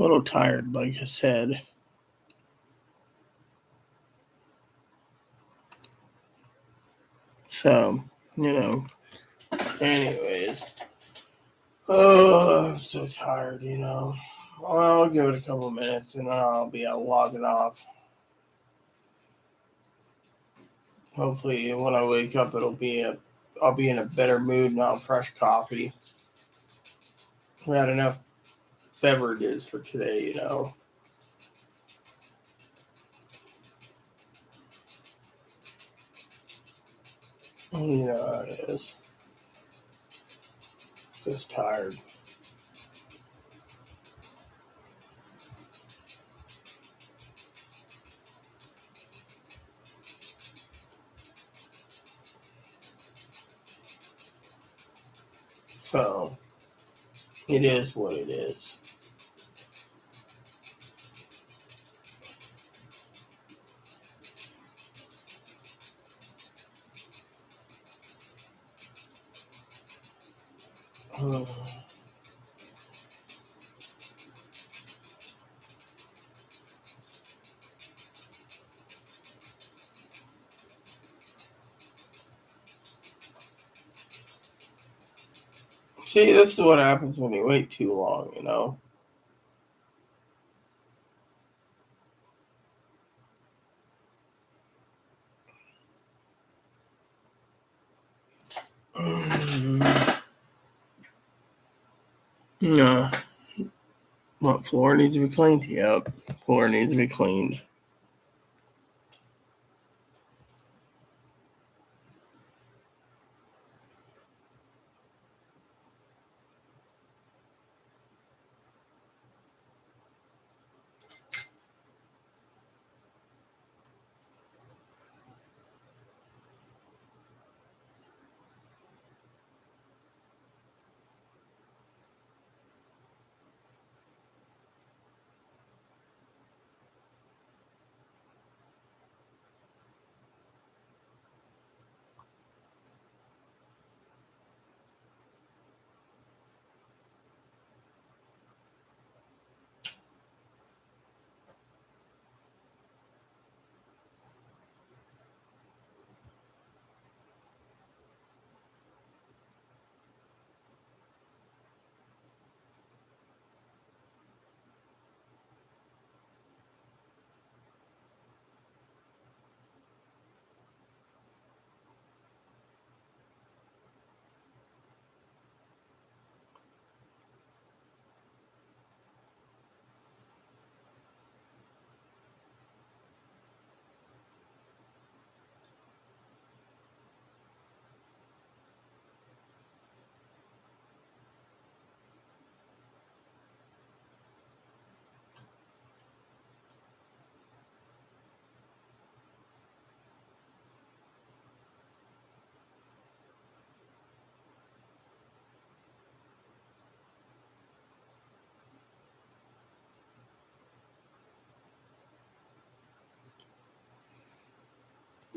A little tired, like I said. So, anyways. Oh, I'm so tired, Well, I'll give it a couple minutes and I'll be out logging off. Hopefully, when I wake up, I'll be in a better mood and I'll have fresh coffee. We had enough beverages for today, You know how it is. Just tired. So, it is what it is. See, this is what happens when you wait too long, No. What, floor needs to be cleaned? Yep. Floor needs to be cleaned.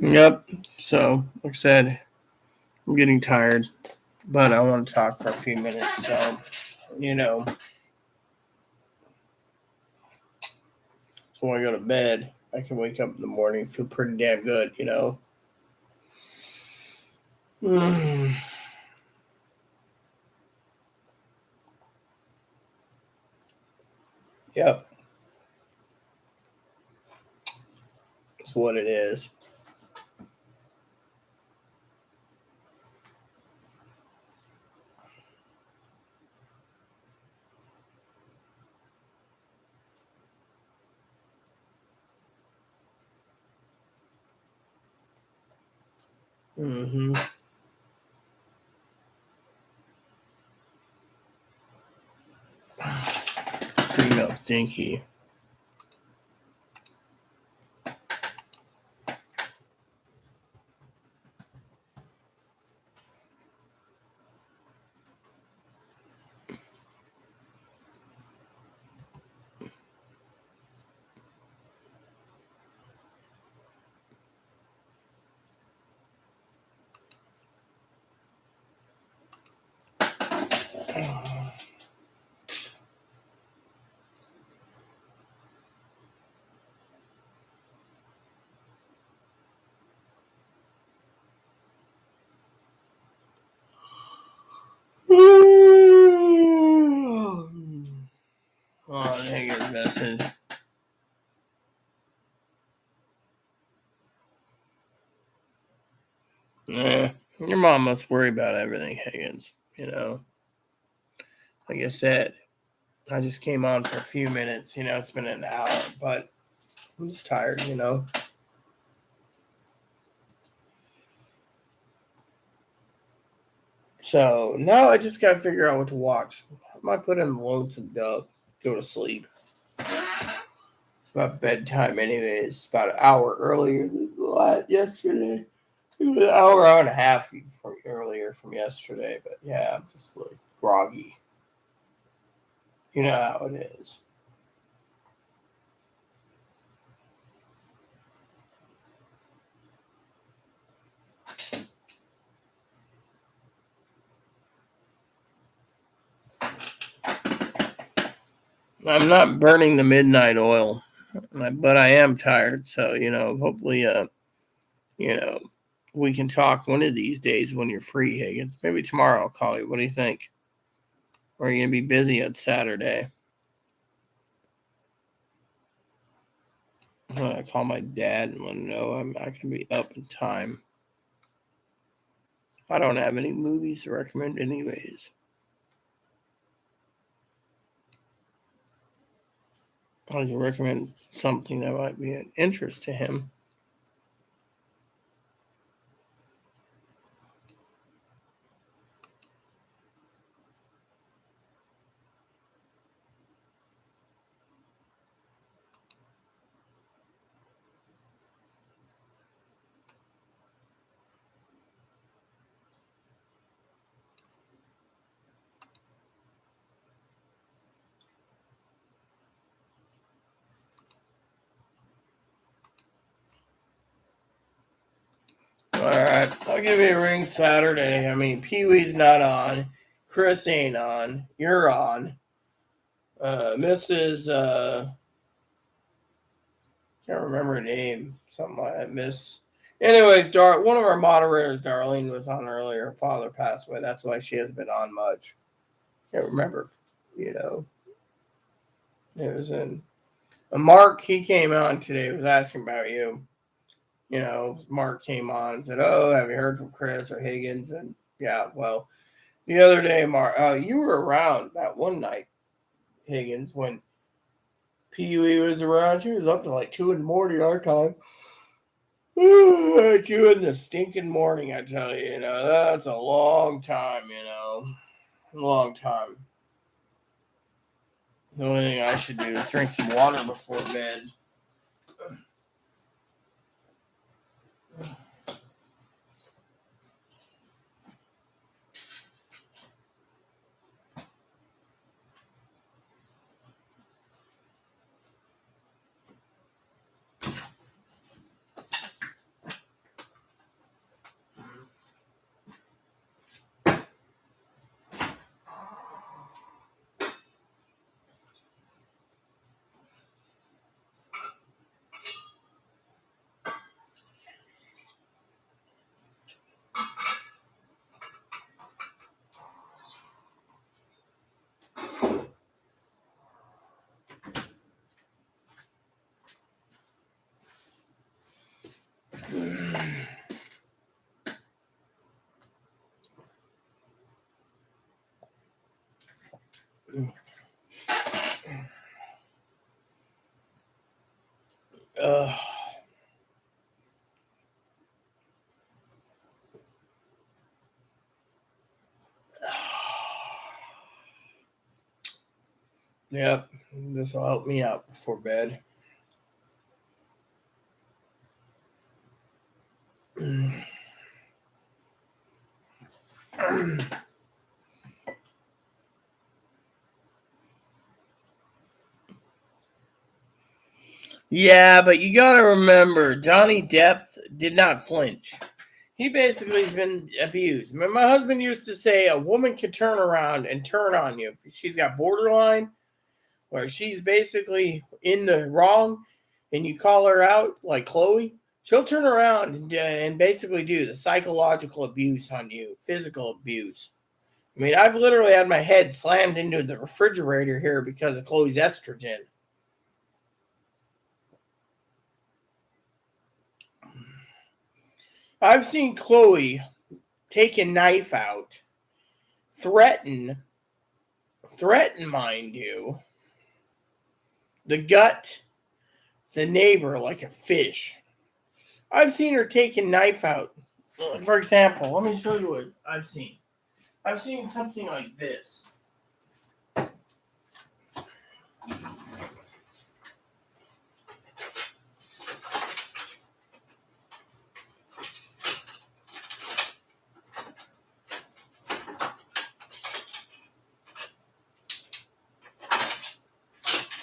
Yep. So, like I said, I'm getting tired, but I want to talk for a few minutes. So, so when I go to bed, I can wake up in the morning, feel pretty damn good. Yep. That's what it is. Mm-hmm. Female dinky. Oh, Higgins message. Your mom must worry about everything, Higgins. You know, like I said, I just came on for a few minutes. You know, it's been an hour, but I'm just tired. You know. So now I just gotta figure out what to watch. I might put in Lonesome Dove, go to sleep. It's about bedtime, anyways. It's about an hour earlier than yesterday. It was an hour and a half from earlier from yesterday, but yeah, I'm just like groggy. You know how it is. I'm not burning the midnight oil, but I am tired. So hopefully, you know, we can talk one of these days when you're free, Higgins. Maybe tomorrow I'll call you. What do you think? Or are you gonna be busy on Saturday? I'm gonna call my dad and let him know I'm not gonna be up in time. I don't have any movies to recommend, anyways. I can recommend something that might be an interest to him. All right, I'll give you a ring Saturday. I mean, Pee Wee's not on, Chris ain't on, you're on. Mrs. Can't remember her name. Something like that. Miss. Anyways, one of our moderators, Darlene, was on earlier. Her father passed away. That's why she hasn't been on much. Can't remember. You know, it was in. Mark, he came on today. Was asking about you. Mark came on and said, "Oh, have you heard from Chris or Higgins?" And yeah, well, the other day, Mark, you were around that one night, Higgins, when Pee Wee was around. She was up to like 2 in the morning our time. 2 in the stinking morning, I tell you. That's a long time. A long time. The only thing I should do is drink some water before bed. Uh, yep, this will help me out before bed. Yeah, but you gotta remember, Johnny Depp did not flinch. He basically has been abused. My husband used to say a woman can turn around and turn on you if she's got borderline, where she's basically in the wrong, and you call her out like Chloe. She'll turn around and basically do the psychological abuse on you, physical abuse. I mean, I've literally had my head slammed into the refrigerator here because of Chloe's estrogen. I've seen Chloe take a knife out, threaten, mind you, the gut, the neighbor like a fish. I've seen her take a knife out. For example, let me show you what I've seen. I've seen something like this.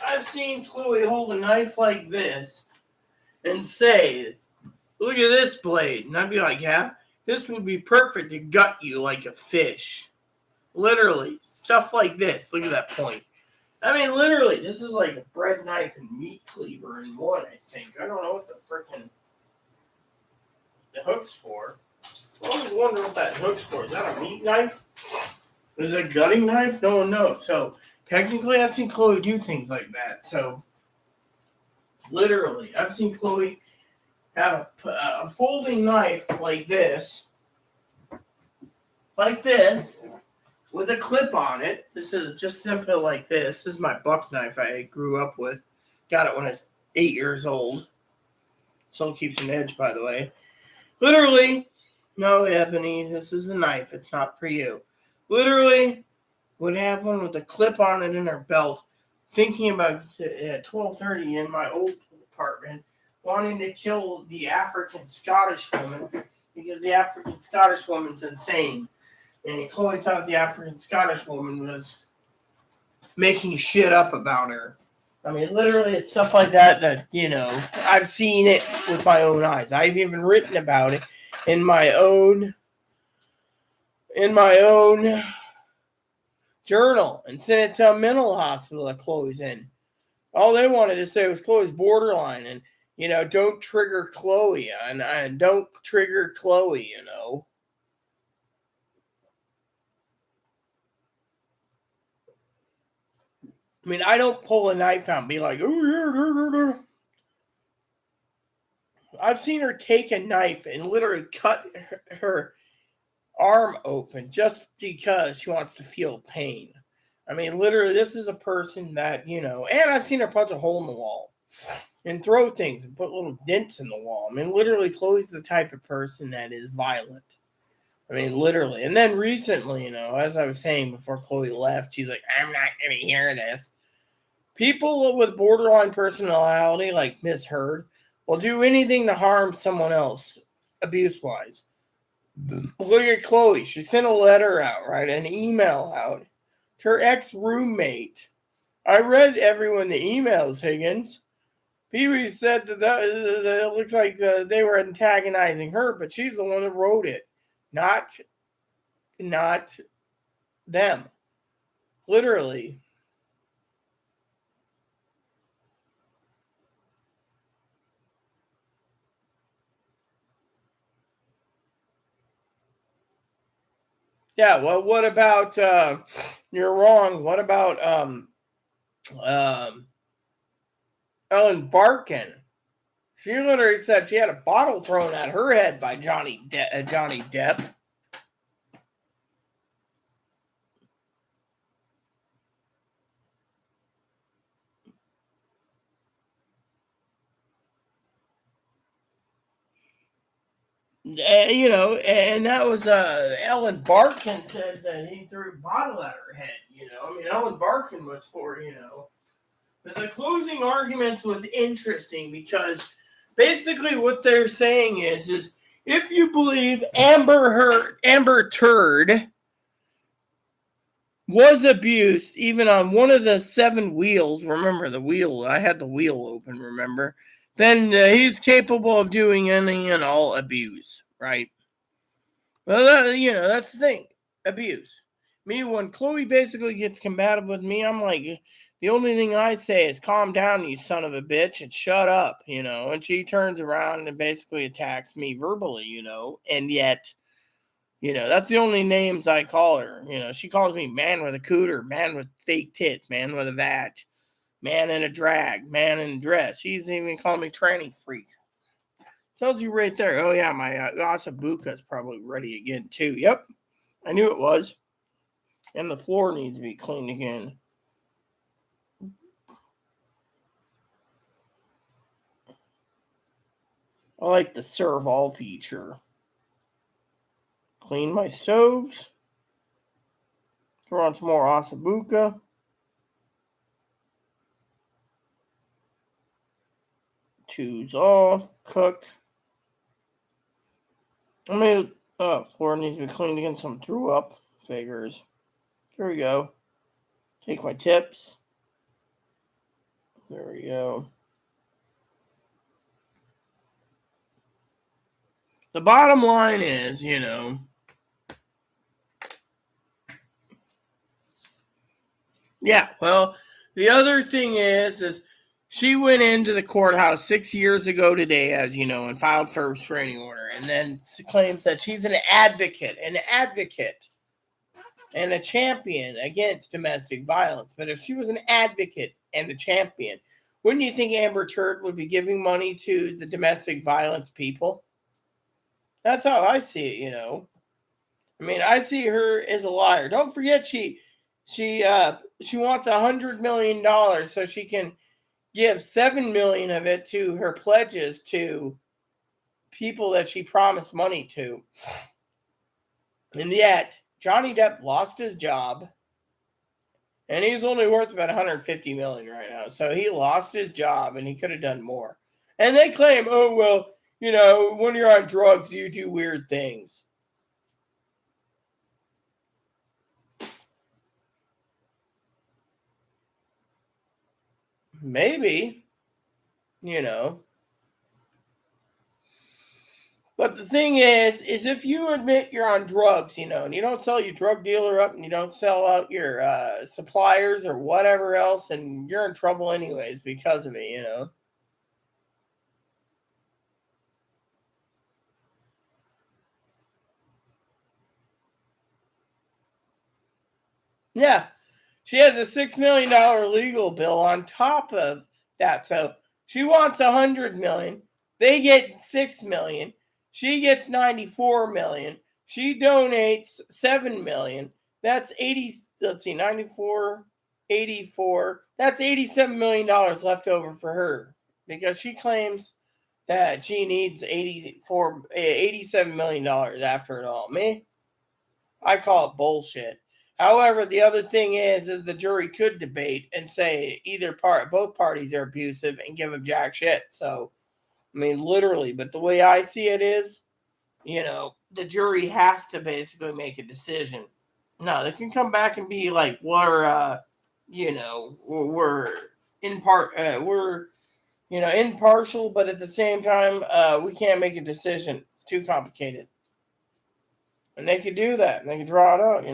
I've seen Chloe hold a knife like this and say, "Look at this blade." And I'd be like, "Yeah, this would be perfect to gut you like a fish." Literally, stuff like this. Look at that point. I mean, literally, this is like a bread knife and meat cleaver in one, I think. I don't know what the freaking the hook's for. I always wonder what that hook's for. Is that a meat knife? Is it a gutting knife? No one knows. So, technically, I've seen Chloe do things like that. So, literally, I've seen Chloe have a folding knife like this, with a clip on it. This is just simple like this. This is my buck knife I grew up with. Got it when I was 8 years old. Still keeps an edge, by the way. Literally, no, Ebony, this is a knife. It's not for you. Literally, would have one with a clip on it in her belt, thinking about at 12:30 in my old apartment, wanting to kill the African Scottish woman because the African Scottish woman's insane. And Chloe thought the African Scottish woman was making shit up about her. I mean, literally, it's stuff like that, I've seen it with my own eyes. I've even written about it in my own journal and sent it to a mental hospital that Chloe's in. All they wanted to say was Chloe's borderline and, don't trigger Chloe and don't trigger Chloe, I mean, I don't pull a knife out and be like, "Oh, yeah." I've seen her take a knife and literally cut her arm open just because she wants to feel pain. I mean, literally, this is a person that, and I've seen her punch a hole in the wall and throw things and put little dents in the wall. I mean, literally, Chloe's the type of person that is violent. I mean, literally. And then recently, as I was saying before Chloe left, she's like, "I'm not going to hear this." People with borderline personality, like Miss Heard, will do anything to harm someone else, abuse-wise. Look at Chloe. She sent a letter out, right? An email out to her ex-roommate. I read everyone the emails, Higgins. Pee-wee said that it looks like they were antagonizing her, but she's the one that wrote it, not them. Literally. Yeah, well, what about you're wrong. What about um Ellen Barkin? She literally said she had a bottle thrown at her head by Johnny Depp. And that was Ellen Barkin said that he threw a bottle at her head. I mean, Ellen Barkin was for. But the closing arguments was interesting because basically what they're saying is if you believe Amber Turd was abused even on one of the 7 wheels, remember the wheel, I had the wheel open, remember, then he's capable of doing any and all abuse, right? Well, that's the thing, abuse. Me, when Chloe basically gets combative with me, I'm like, the only thing I say is calm down, you son of a bitch, and shut up, and she turns around and basically attacks me verbally, and yet, That's the only names I call her. She calls me man with a cooter, man with fake tits, man with a vag, man in a drag, man in a dress. She's even called me tranny freak. Tells you right there. Oh yeah, my Asabuca is probably ready again too. Yep, I knew it was. And the floor needs to be cleaned again. I like the serve all feature. Clean my stoves. Throw on some more Asabuca. Choose all. Cook. Floor needs to be cleaned again. Some threw up. Figures. Here we go. Take my tips. There we go. The bottom line is, yeah, well, the other thing is she went into the courthouse 6 years ago today, as you know, and filed for a restraining order, and then claims that she's an advocate, and a champion against domestic violence. But if she was an advocate and a champion, wouldn't you think Amber Turd would be giving money to the domestic violence people? That's how I see it, I mean, I see her as a liar. Don't forget she wants $100 million so she can give 7 million of it to her pledges to people that she promised money to. And yet, Johnny Depp lost his job. And he's only worth about 150 million right now. So he lost his job and he could have done more. And they claim, oh well, when you're on drugs, you do weird things. Maybe, But the thing is if you admit you're on drugs, and you don't sell your drug dealer up and you don't sell out your suppliers or whatever else, and you're in trouble anyways because of it, Yeah. She has a $6 million legal bill on top of that. So she wants 100 million. They get 6 million. She gets 94 million. She donates 7 million. That's 80. Let's see, 94, 84. That's $87 million left over for her because she claims that she needs $87 million after it all. Me, I call it bullshit. However, the other thing is the jury could debate and say both parties are abusive and give them jack shit. So, I mean, literally. But the way I see it is, the jury has to basically make a decision. No, they can come back and be like, we're in part, we're, impartial, but at the same time, we can't make a decision. It's too complicated. And they could do that. And they could draw it out.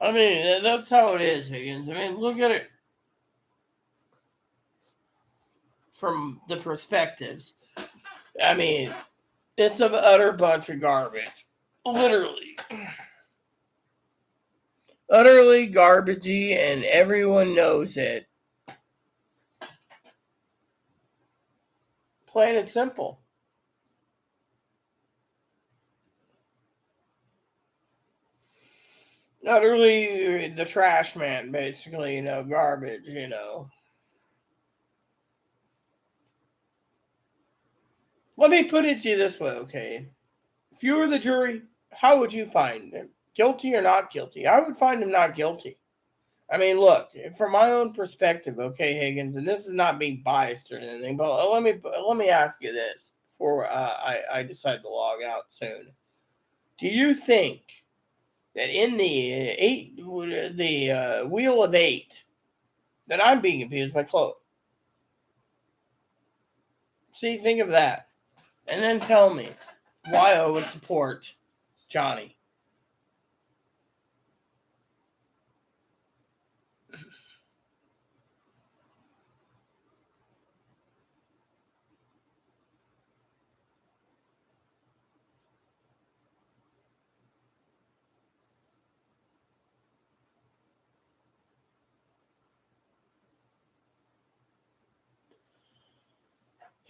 I mean, that's how it is, Higgins. I mean, look at it from the perspectives. I mean, it's an utter bunch of garbage. Literally. Utterly garbagey, and everyone knows it. Plain and simple. Utterly the trash man, basically, garbage, Let me put it to you this way, okay? If you were the jury, how would you find him? Guilty or not guilty? I would find him not guilty. I mean, look, from my own perspective, okay, Higgins, and this is not being biased or anything, but let me ask you this before I decide to log out soon. Do you think that in the wheel of eight, that I'm being abused by Chloe? See, think of that. And then tell me why I would support Johnny.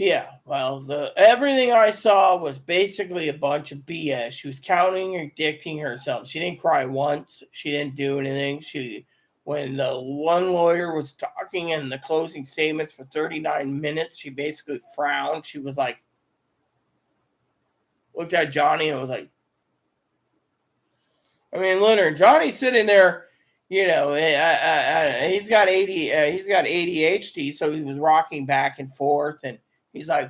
Yeah, well, the everything I saw was basically a bunch of BS. She was counting or dicting herself. She didn't cry once. She didn't do anything. She, when the one lawyer was talking in the closing statements for 39 minutes, she basically frowned. She was like, looked at Johnny and was like, I mean, Leonard, Johnny's sitting there, he's got he's got ADHD, so he was rocking back and forth, and he's like,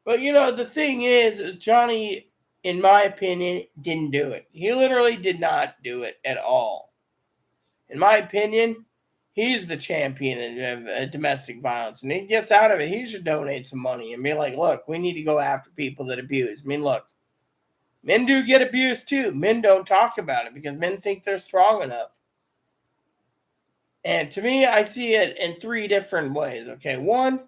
but the thing is Johnny, in my opinion, didn't do it. He literally did not do it at all. In my opinion, he's the champion of domestic violence, and he gets out of it. He should donate some money and be like, look, we need to go after people that abuse. I mean, look, men do get abused too. Men don't talk about it because men think they're strong enough. And to me, I see it in three different ways. Okay, one,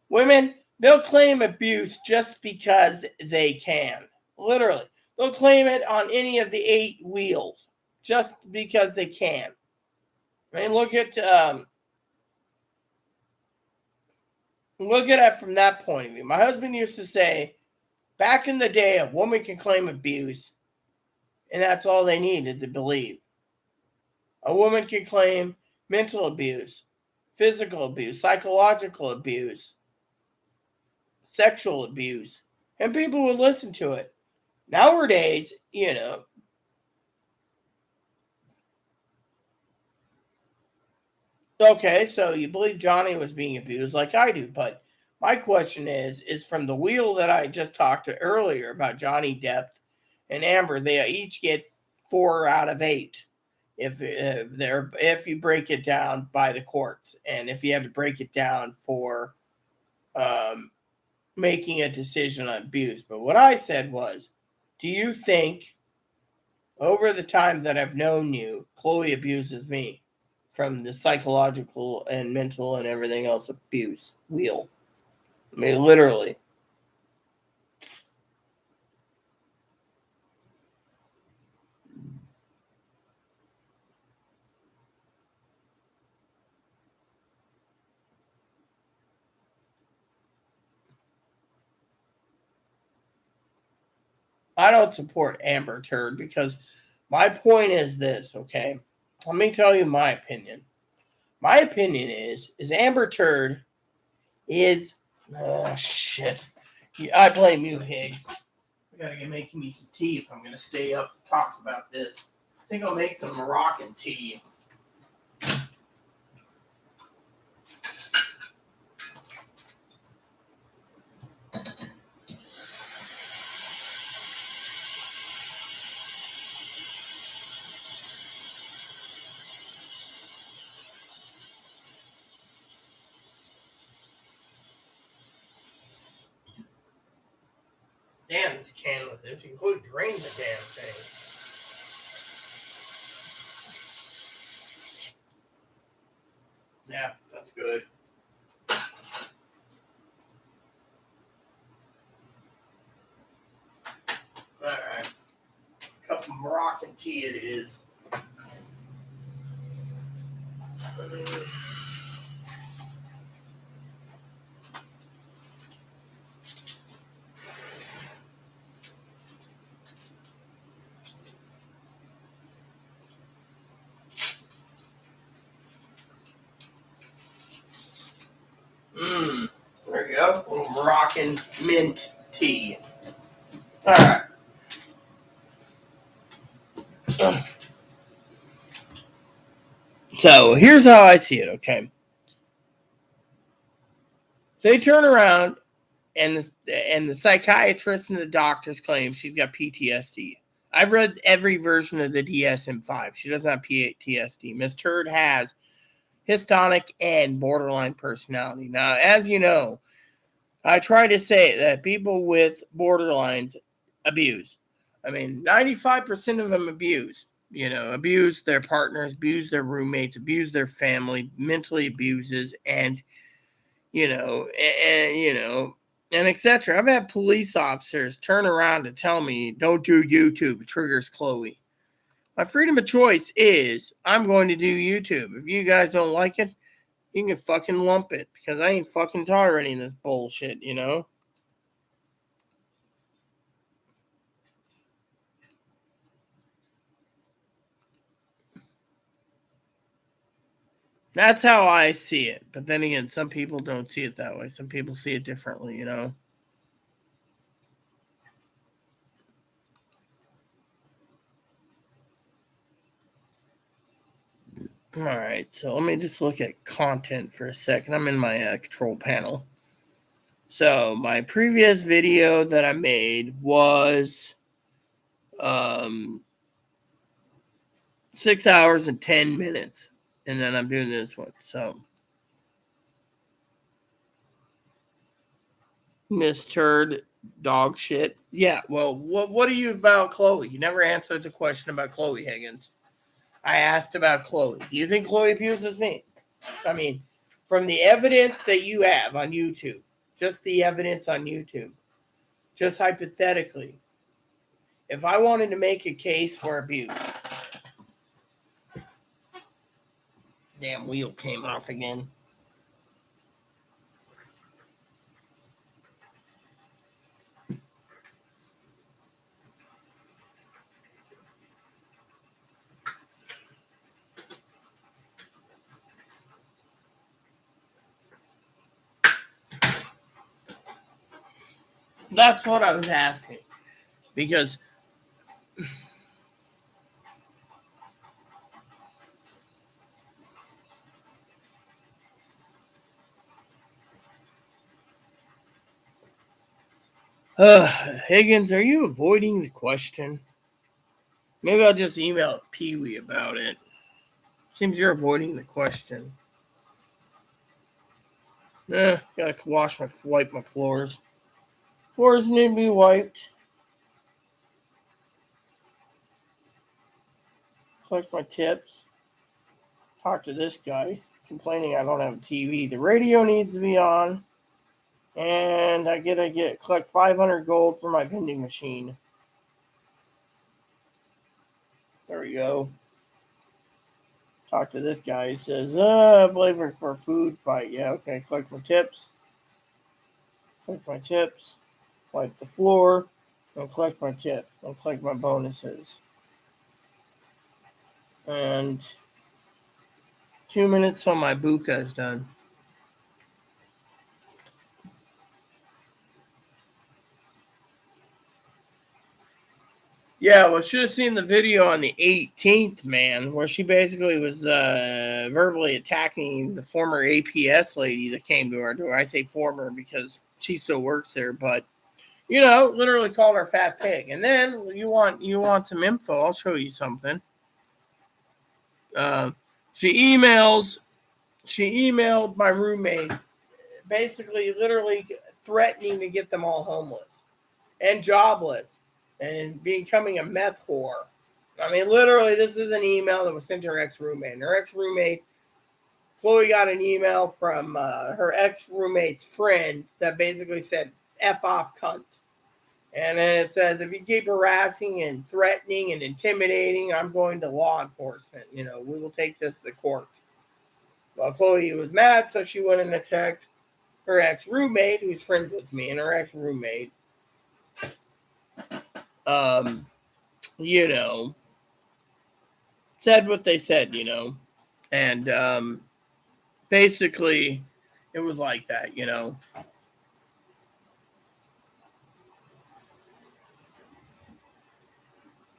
women, they'll claim abuse just because they can. Literally. They'll claim it on any of the 8 wheels just because they can. I mean, look at it from that point of view. My husband used to say, back in the day, a woman can claim abuse, and that's all they needed to believe. A woman can claim mental abuse, physical abuse, psychological abuse, sexual abuse, and people would listen to it. Nowadays, okay, so you believe Johnny was being abused like I do, but my question is from the wheel that I just talked to earlier about Johnny Depp and Amber, they each get 4 out of 8 if you break it down by the courts, and if you have to break it down for um, making a decision on abuse. But what I said was, do you think over the time that I've known you, Chloe abuses me from the psychological and mental and everything else abuse wheel? I mean, literally. I don't support Amber Turd because my point is this, okay? Let me tell you my opinion. My opinion is Amber Turd is shit. I blame you, Higgs. I gotta get making me some tea if I'm gonna stay up to talk about this. I think I'll make some Moroccan tea. Damn, this can with it. You could drain the damn thing. Yeah, that's good. Alright. Cup of Moroccan tea it is. There you go. A little Moroccan mint tea. Alright. So here's how I see it, okay? They turn around and the psychiatrist and the doctors claim she's got PTSD. I've read every version of the DSM-5. She doesn't have PTSD. Miss Turd has histrionic and borderline personality. Now, as you know, I try to say that people with borderlines abuse. I mean, 95% of them abuse. Abuse their partners, abuse their roommates, abuse their family, mentally abuses, and you know, and you know, and etc. I've had police officers turn around to tell me, "Don't do YouTube. It triggers Chloe." My freedom of choice is I'm going to do YouTube. If you guys don't like it, you can fucking lump it because I ain't fucking tolerating this bullshit. That's how I see it. But then again, some people don't see it that way. Some people see it differently. All right, so let me just look at content for a second. I'm in my control panel. So my previous video that I made was 6 hours and 10 minutes. And then I'm doing this one. So Miss Turd dog shit. Yeah, well, what are you about Chloe? You never answered the question about Chloe Higgins. I asked about Chloe. Do you think Chloe abuses me? I mean, from the evidence that you have on YouTube, just the evidence on YouTube, just hypothetically, if I wanted to make a case for abuse, damn wheel came off again. That's what I was asking. Because Higgins, are you avoiding the question? Maybe I'll just email Pee Wee about it. Seems you're avoiding the question. Gotta wipe my floors. Floors need to be wiped. Collect my tips. Talk to this guy. He's complaining I don't have a TV. The radio needs to be on. And I collect 500 gold for my vending machine. There we go. Talk to this guy. He says, I believe for a food fight. Yeah, okay. Collect my tips. Collect my tips. Wipe the floor. Don't collect my tips. Don't collect my bonuses. And 2 minutes till my buka is done. Yeah, well, should have seen the video on the 18th, man, where she basically was verbally attacking the former APS lady that came to her door. I say former because she still works there, but literally called her a fat pig. And then you want some info? I'll show you something. She emailed my roommate, basically, literally threatening to get them all homeless and jobless and becoming a meth whore. I mean, literally, this is an email that was sent to her ex-roommate. And her ex-roommate, Chloe, got an email from her ex-roommate's friend that basically said, F off, cunt. And then it says, if you keep harassing and threatening and intimidating, I'm going to law enforcement. We will take this to court. Well, Chloe was mad, so she went and attacked her ex-roommate, who's friends with me, and her ex-roommate, said what they said, and basically it was like that. I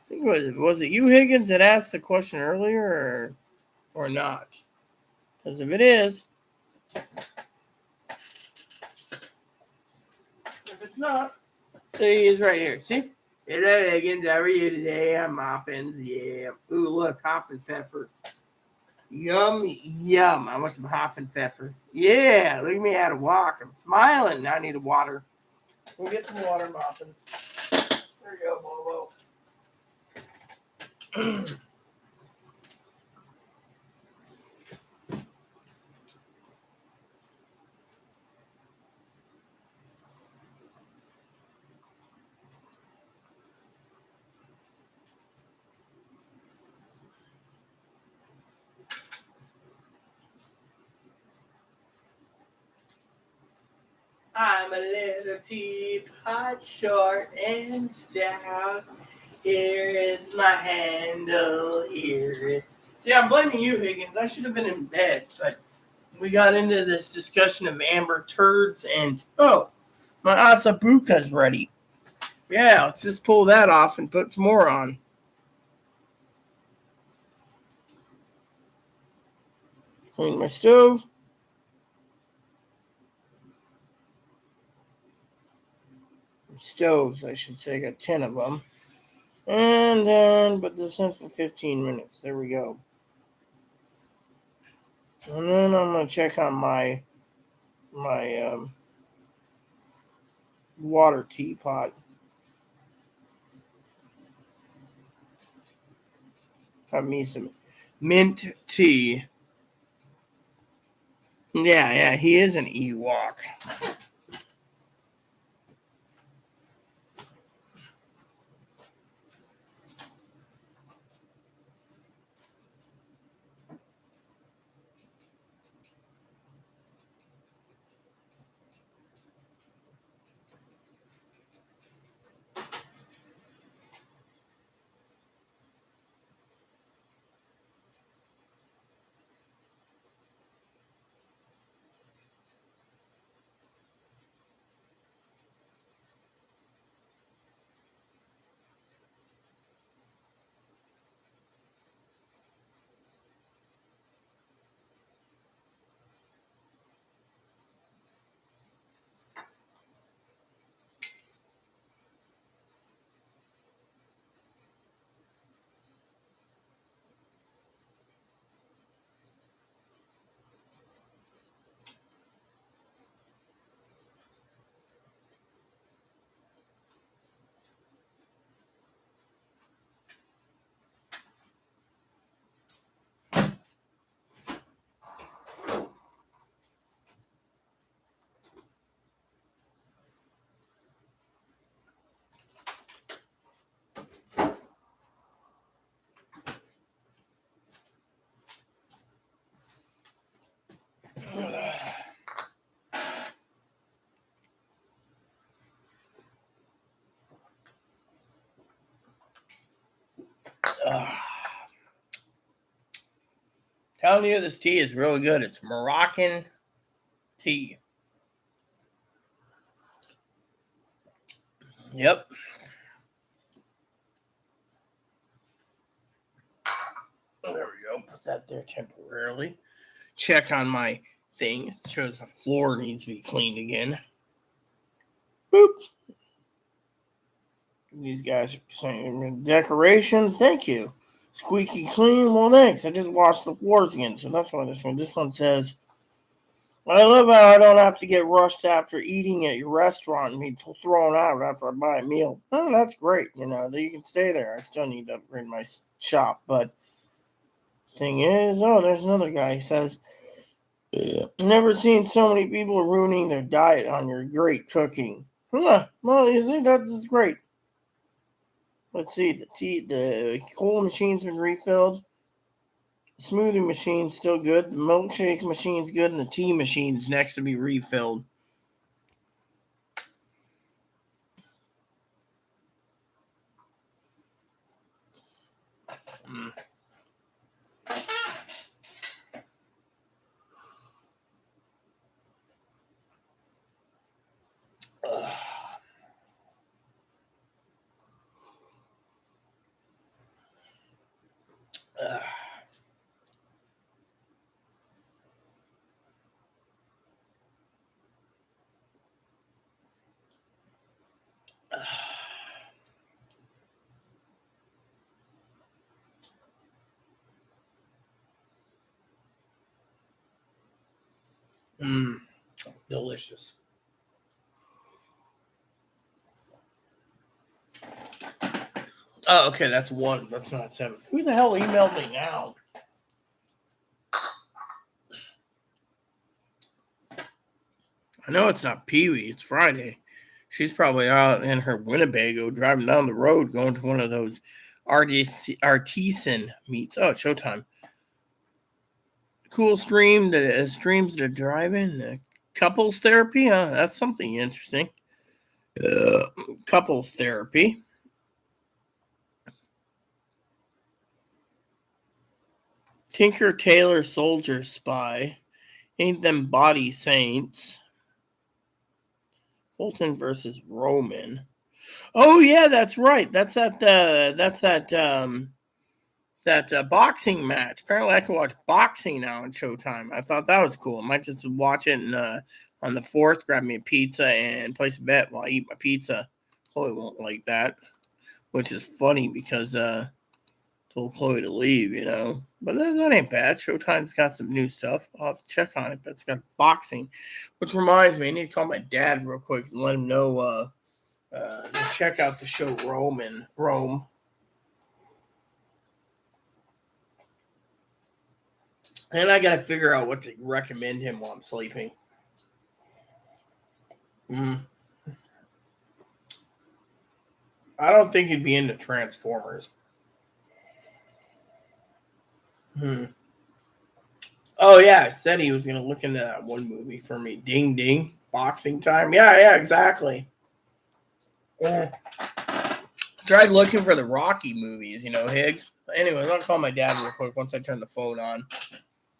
think was it you, Higgins, that asked the question earlier, or not? Because if it is, if it's not, he is right here. See? Hello, Higgins. How are you today? I'm Moppins. Yeah. Ooh, look, Coffin Pfeffer. Yum, yum. I want some Hoffenpfeffer. Yeah, look at me out of walk. I'm smiling. Now I need a water. We'll get some water, Muffins. There you go, Bobo. I'm a little teapot, short and stout. Here is my handle. Here. See, I'm blaming you, Higgins. I should have been in bed, but we got into this discussion of amber turds, and oh, my asabuca's ready. Yeah, let's just pull that off and put some more on. Clean my stove. Stoves, I should say. Got 10 of them. And then, but this in for 15 minutes. There we go. And then I'm going to check on my water teapot. Have me some mint tea. Yeah, he is an Ewok. Telling you, this tea is really good. It's Moroccan tea. Yep. There we go. Put that there temporarily. Check on my thing. It shows the floor needs to be cleaned again. Boop. These guys are saying decoration. Thank you. Squeaky clean. Well, thanks. I just washed the floors again, so that's why this one. This one says, "I love how I don't have to get rushed after eating at your restaurant and be thrown out after I buy a meal." Oh, that's great. You know that you can stay there. I still need to upgrade my shop, but thing is, oh, there's another guy. He says, "Never seen so many people ruining their diet on your great cooking." Huh, well, you see, that's great. Let's see, the cold machine's been refilled. The smoothie machine's still good. The milkshake machine's good, and the tea machine's next to be refilled. Mm. Ugh. Ugh. Mmm, delicious. Oh, okay, that's one. That's not seven. Who the hell emailed me now? I know it's not Pee Wee. It's Friday. She's probably out in her Winnebago driving down the road going to one of those artisan meets. Oh, it's showtime. Cool stream that streams to drive in. Couples therapy. Huh? That's something interesting. Couples therapy. Tinker Tailor Soldier Spy. Ain't them body saints. Fulton versus Roman. Oh yeah, that's right. That's that boxing match. Apparently, I can watch boxing now on Showtime. I thought that was cool. I might just watch it and, on the 4th, grab me a pizza and place a bet while I eat my pizza. Chloe won't like that, which is funny because told Chloe to leave, But that ain't bad. Showtime's got some new stuff. I'll have to check on it, but it's got boxing, which reminds me, I need to call my dad real quick and let him know to check out the show Rome. And I got to figure out what to recommend him while I'm sleeping. I don't think he'd be into Transformers. Oh yeah, I said he was gonna look into that one movie for me. Ding ding, boxing time. Yeah, exactly. Yeah. Tried looking for the Rocky movies, Higgs. Anyways, I'll call my dad real quick once I turn the phone on.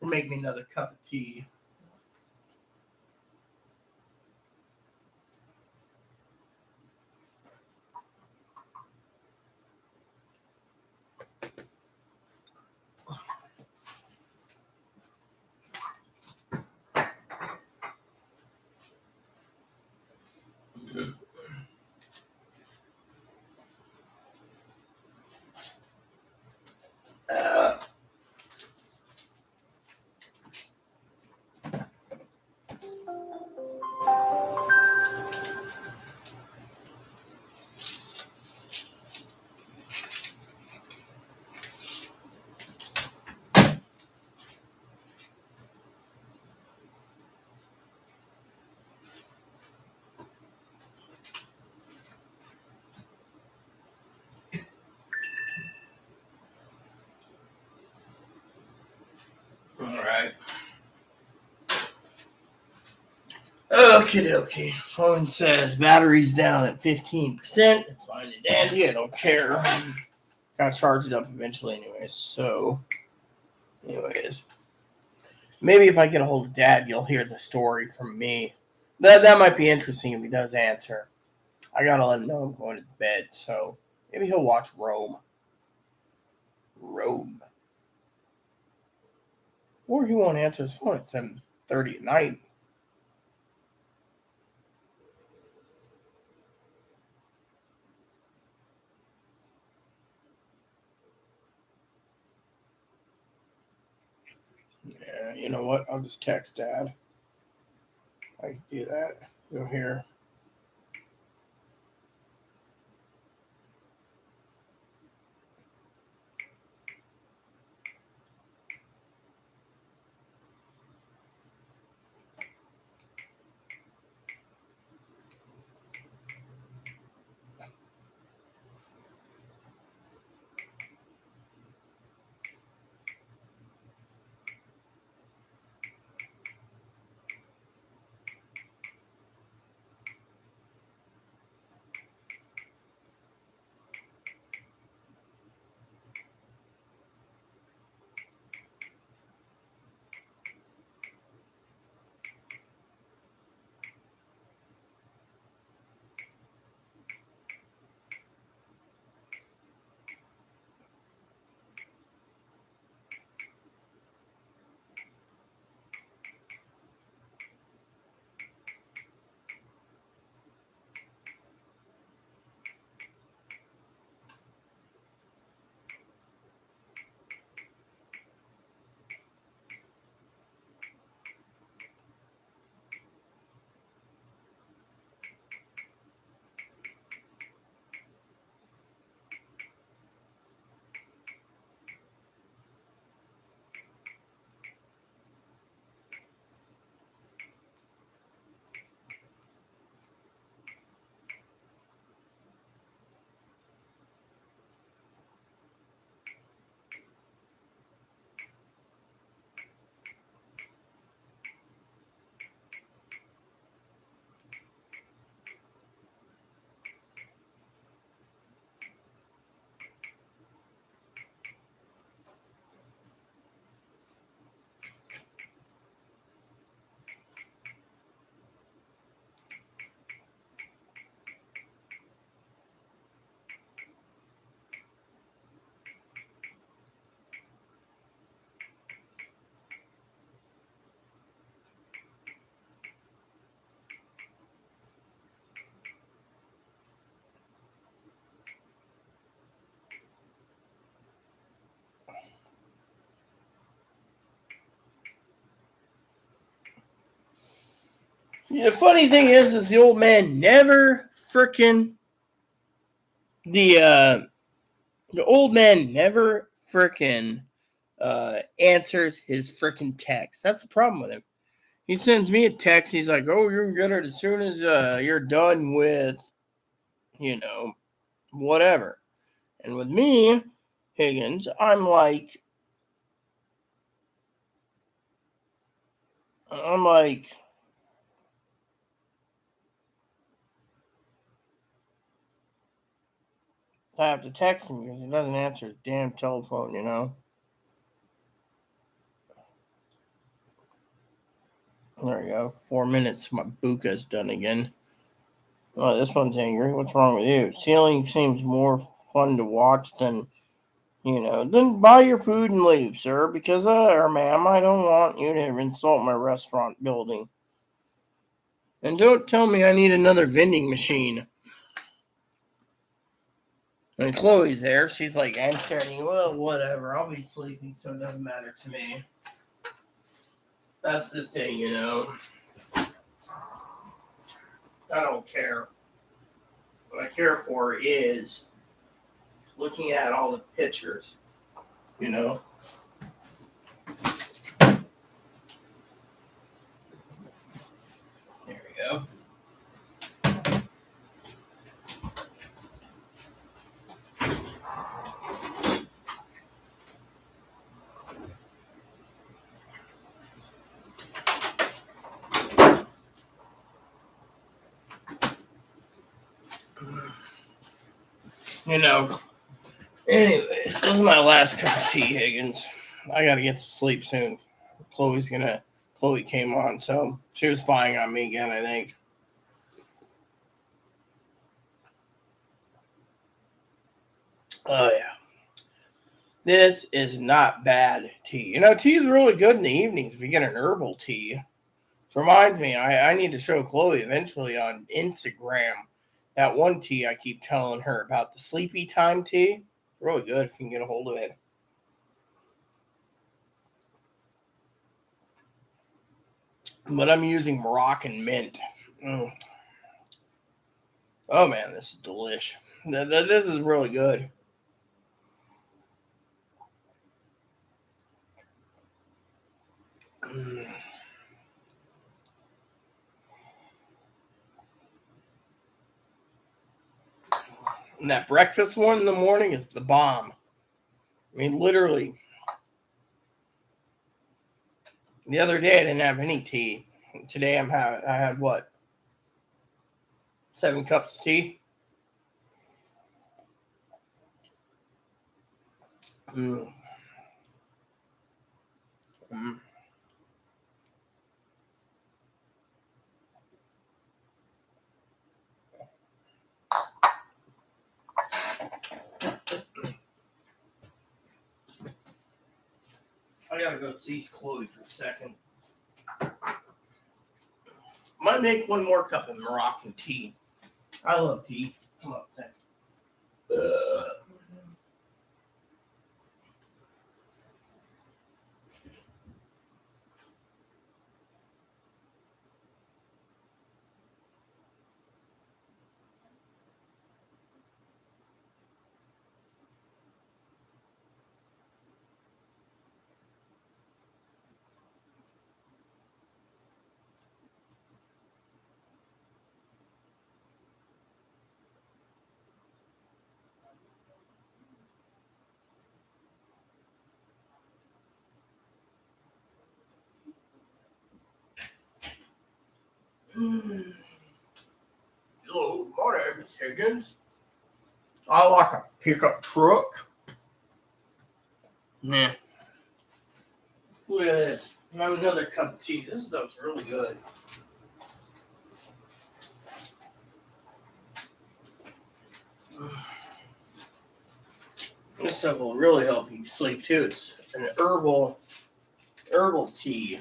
Make me another cup of tea. All right. Okie dokie. Phone says battery's down at 15%. It's fine and dandy. I don't care. Got to charge it up eventually, anyways. So, maybe if I get a hold of Dad, you'll hear the story from me. That might be interesting if he does answer. I gotta let him know I'm going to bed, so maybe he'll watch Rome. Or he won't answer his phone at 7:30 at night. Yeah, you know what? I'll just text Dad. I can do that. Go here. The funny thing is the old man never frickin' the old man never frickin' answers his frickin' text. That's the problem with him. He sends me a text. He's like, "Oh, you can get it as soon as you're done with, you know, whatever." And with me, Higgins, I'm like, I have to text him because he doesn't answer his damn telephone, you know. There we go. 4 minutes. My buka's done again. Oh, this one's angry. What's wrong with you? Ceiling seems more fun to watch than, then buy your food and leave, sir, because, or ma'am, I don't want you to insult my restaurant building. And don't tell me I need another vending machine. And Chloe's there. She's like, I'm starting. Well, whatever. I'll be sleeping, so it doesn't matter to me. That's the thing, you know. I don't care. What I care for is looking at all the pictures, you know. There we go. You know, anyways, this is my last cup of tea, Higgins. I gotta get some sleep soon. Chloe came on, so she was spying on me again, I think. Oh, yeah. This is not bad tea. You know, tea is really good in the evenings if you get an herbal tea. It reminds me, I need to show Chloe eventually on Instagram that one tea I keep telling her about, the sleepy time tea. It's really good if you can get a hold of it. But I'm using Moroccan mint. Mm. Oh man, this is delish. This is really good. Mm. And that breakfast one in the morning is the bomb. I mean, literally, the other day I didn't have any tea. Today I had what? 7 cups of tea. Mm. Mm. I gotta go see Chloe for a second. Might make one more cup of Moroccan tea. I love tea. Come on, second. Mm. Hello, my name is Higgins. I like a pickup truck. Nah. Look at this. Have another cup of tea. This stuff's really good. This stuff will really help you sleep too. It's an herbal tea.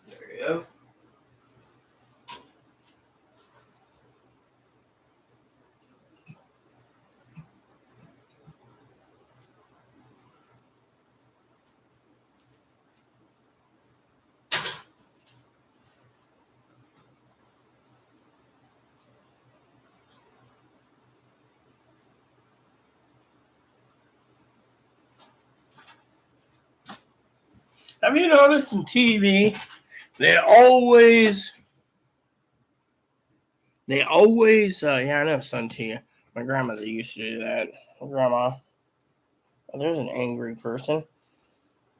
There you go. Have you noticed in TV, they always, yeah, I know, son, to you. My grandmother used to do that. Grandma, oh, there's an angry person.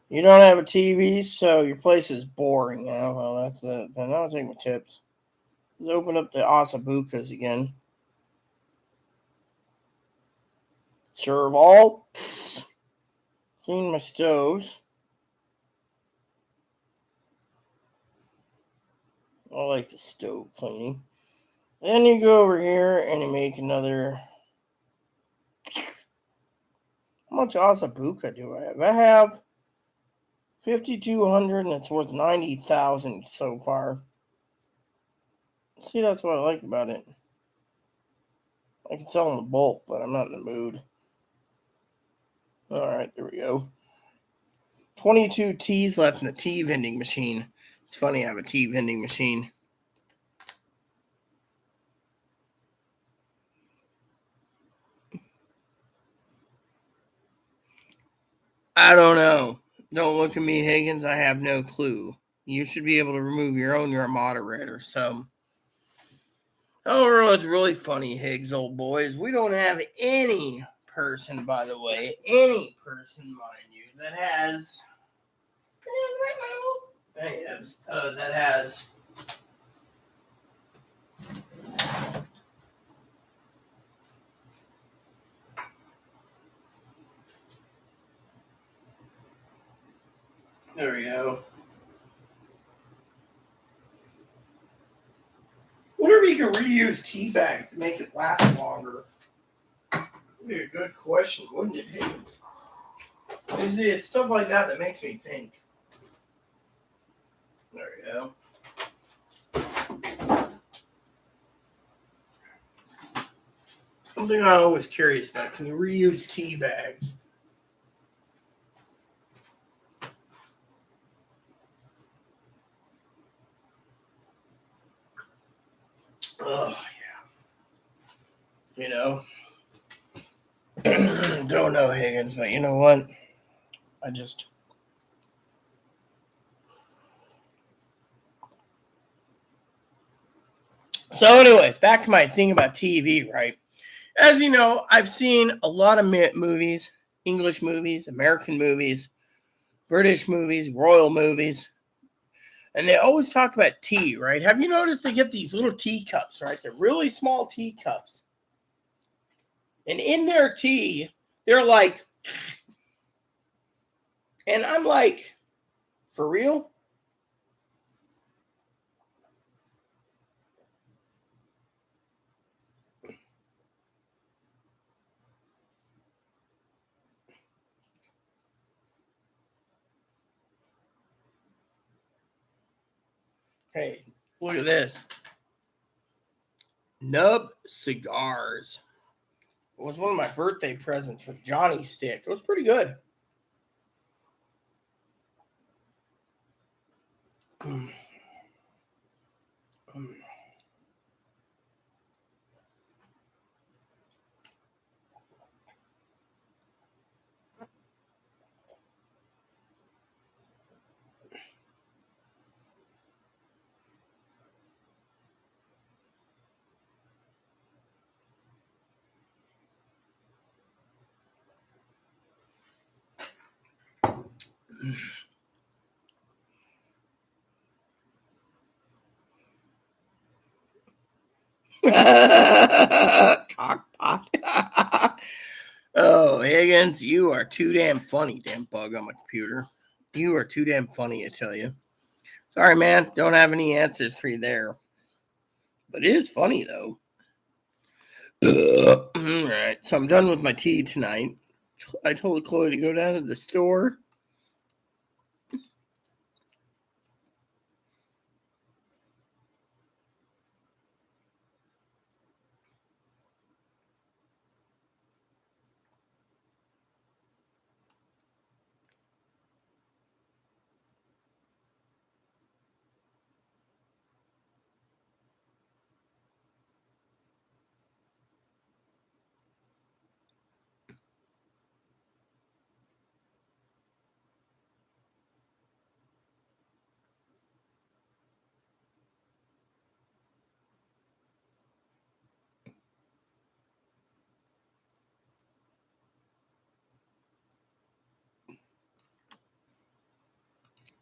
You don't have a TV, so your place is boring. Well, that's it. Then I'll take my tips. Let's open up the Asabucas again. Serve all. Clean my stoves. I like the stove cleaning. Then you go over here and you make another. How much Asabuca do I have? I have 5,200 and it's worth 90,000 so far. See, that's what I like about it. I can sell in the bulk, but I'm not in the mood. Alright, there we go. 22 teas left in the tea vending machine. It's funny, I have a tea vending machine. I don't know. Don't look at me, Higgins. I have no clue. You should be able to remove your own. You're a moderator, so. Oh, it's really funny, Higgs, old boys. We don't have any person, by the way, any person, mind you, that has. That has. There we go. Wonder if you can reuse tea bags to make it last longer. That'd be a good question, wouldn't it, Higgins? It's stuff like that that makes me think. There we go. Something I'm always curious about. Can you reuse tea bags? Oh, yeah. Don't know, Higgins, but you know what? I just. So, anyways, back to my thing about TV, right? As you know, I've seen a lot of movies, English movies, American movies, British movies, royal movies, and they always talk about tea, right? Have you noticed they get these little teacups, right? They're really small teacups. And in their tea, they're like, and I'm like, for real? Hey, look at this. Nub Cigars. It was one of my birthday presents from Johnny Stick. It was pretty good. Mm. Mm. Cockpot. Oh, Higgins, you are too damn funny, damn bug on my computer. You are too damn funny, I tell you. Sorry, man. Don't have any answers for you there. But it is funny, though. All right. So I'm done with my tea tonight. I told Chloe to go down to the store.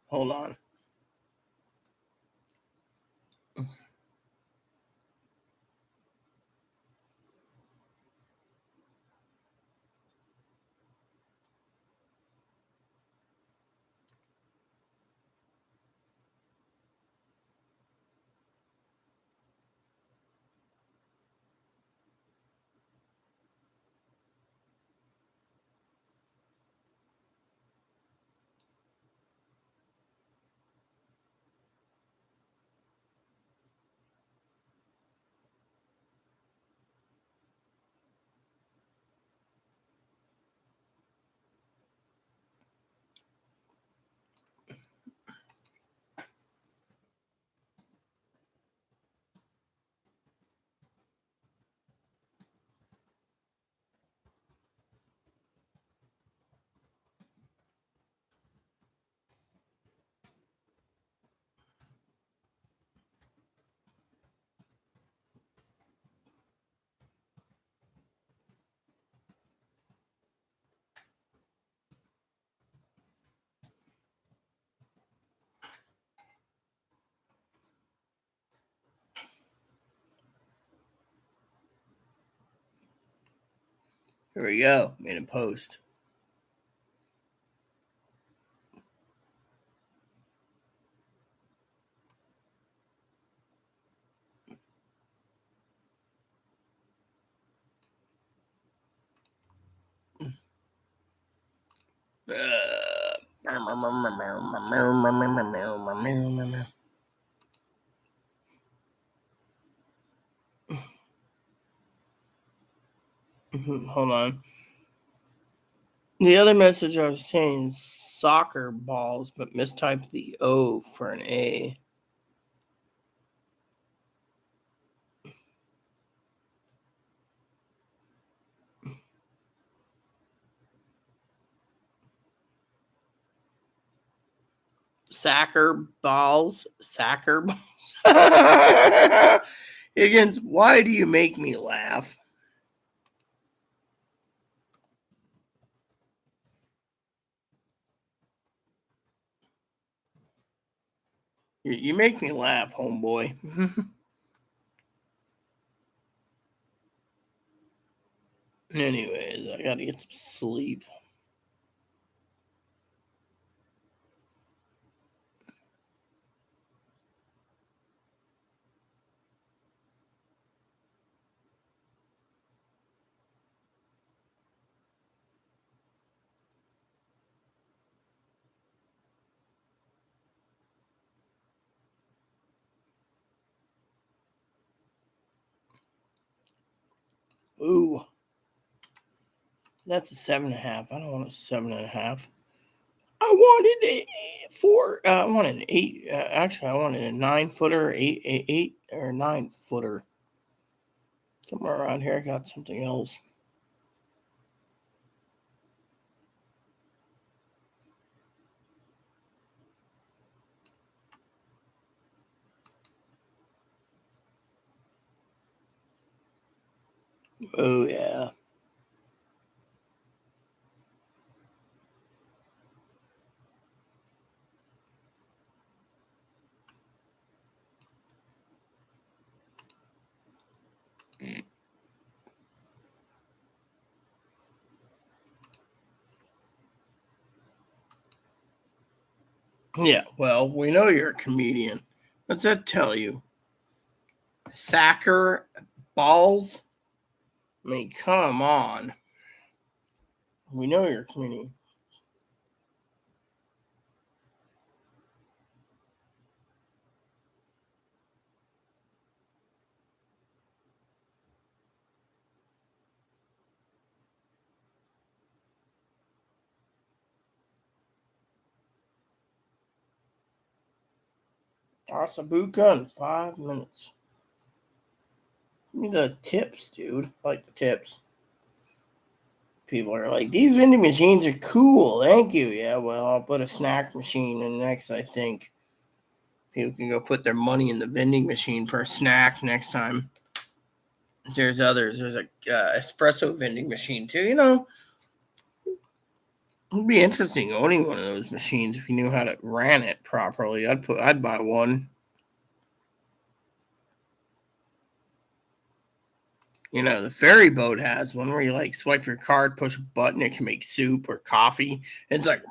Hold on. Here we go. Made a post. Hold on. The other message I was saying soccer balls, but mistyped the O for an A. Sacker balls. Higgins, why do you make me laugh? You make me laugh, homeboy. Anyways, I gotta get some sleep. Ooh. That's a 7.5. I don't want a 7.5. I wanted a 4. I wanted an 8. Actually, I wanted a 9-footer, 8 or 9-footer. Somewhere around here, I got something else. Oh, yeah. Yeah, well, we know you're a comedian. What's that tell you? Sacker balls? I mean, come on. We know you're a comedian. Asabuca in 5 minutes. Give me the tips, dude. I like the tips. People are like, these vending machines are cool. Thank you. Yeah, well, I'll put a snack machine in next, I think. People can go put their money in the vending machine for a snack next time. There's others. There's a espresso vending machine too. It'd be interesting owning one of those machines if you knew how to ran it properly. I'd buy one. You know, the ferry boat has one where you like swipe your card, push a button, it can make soup or coffee. It's like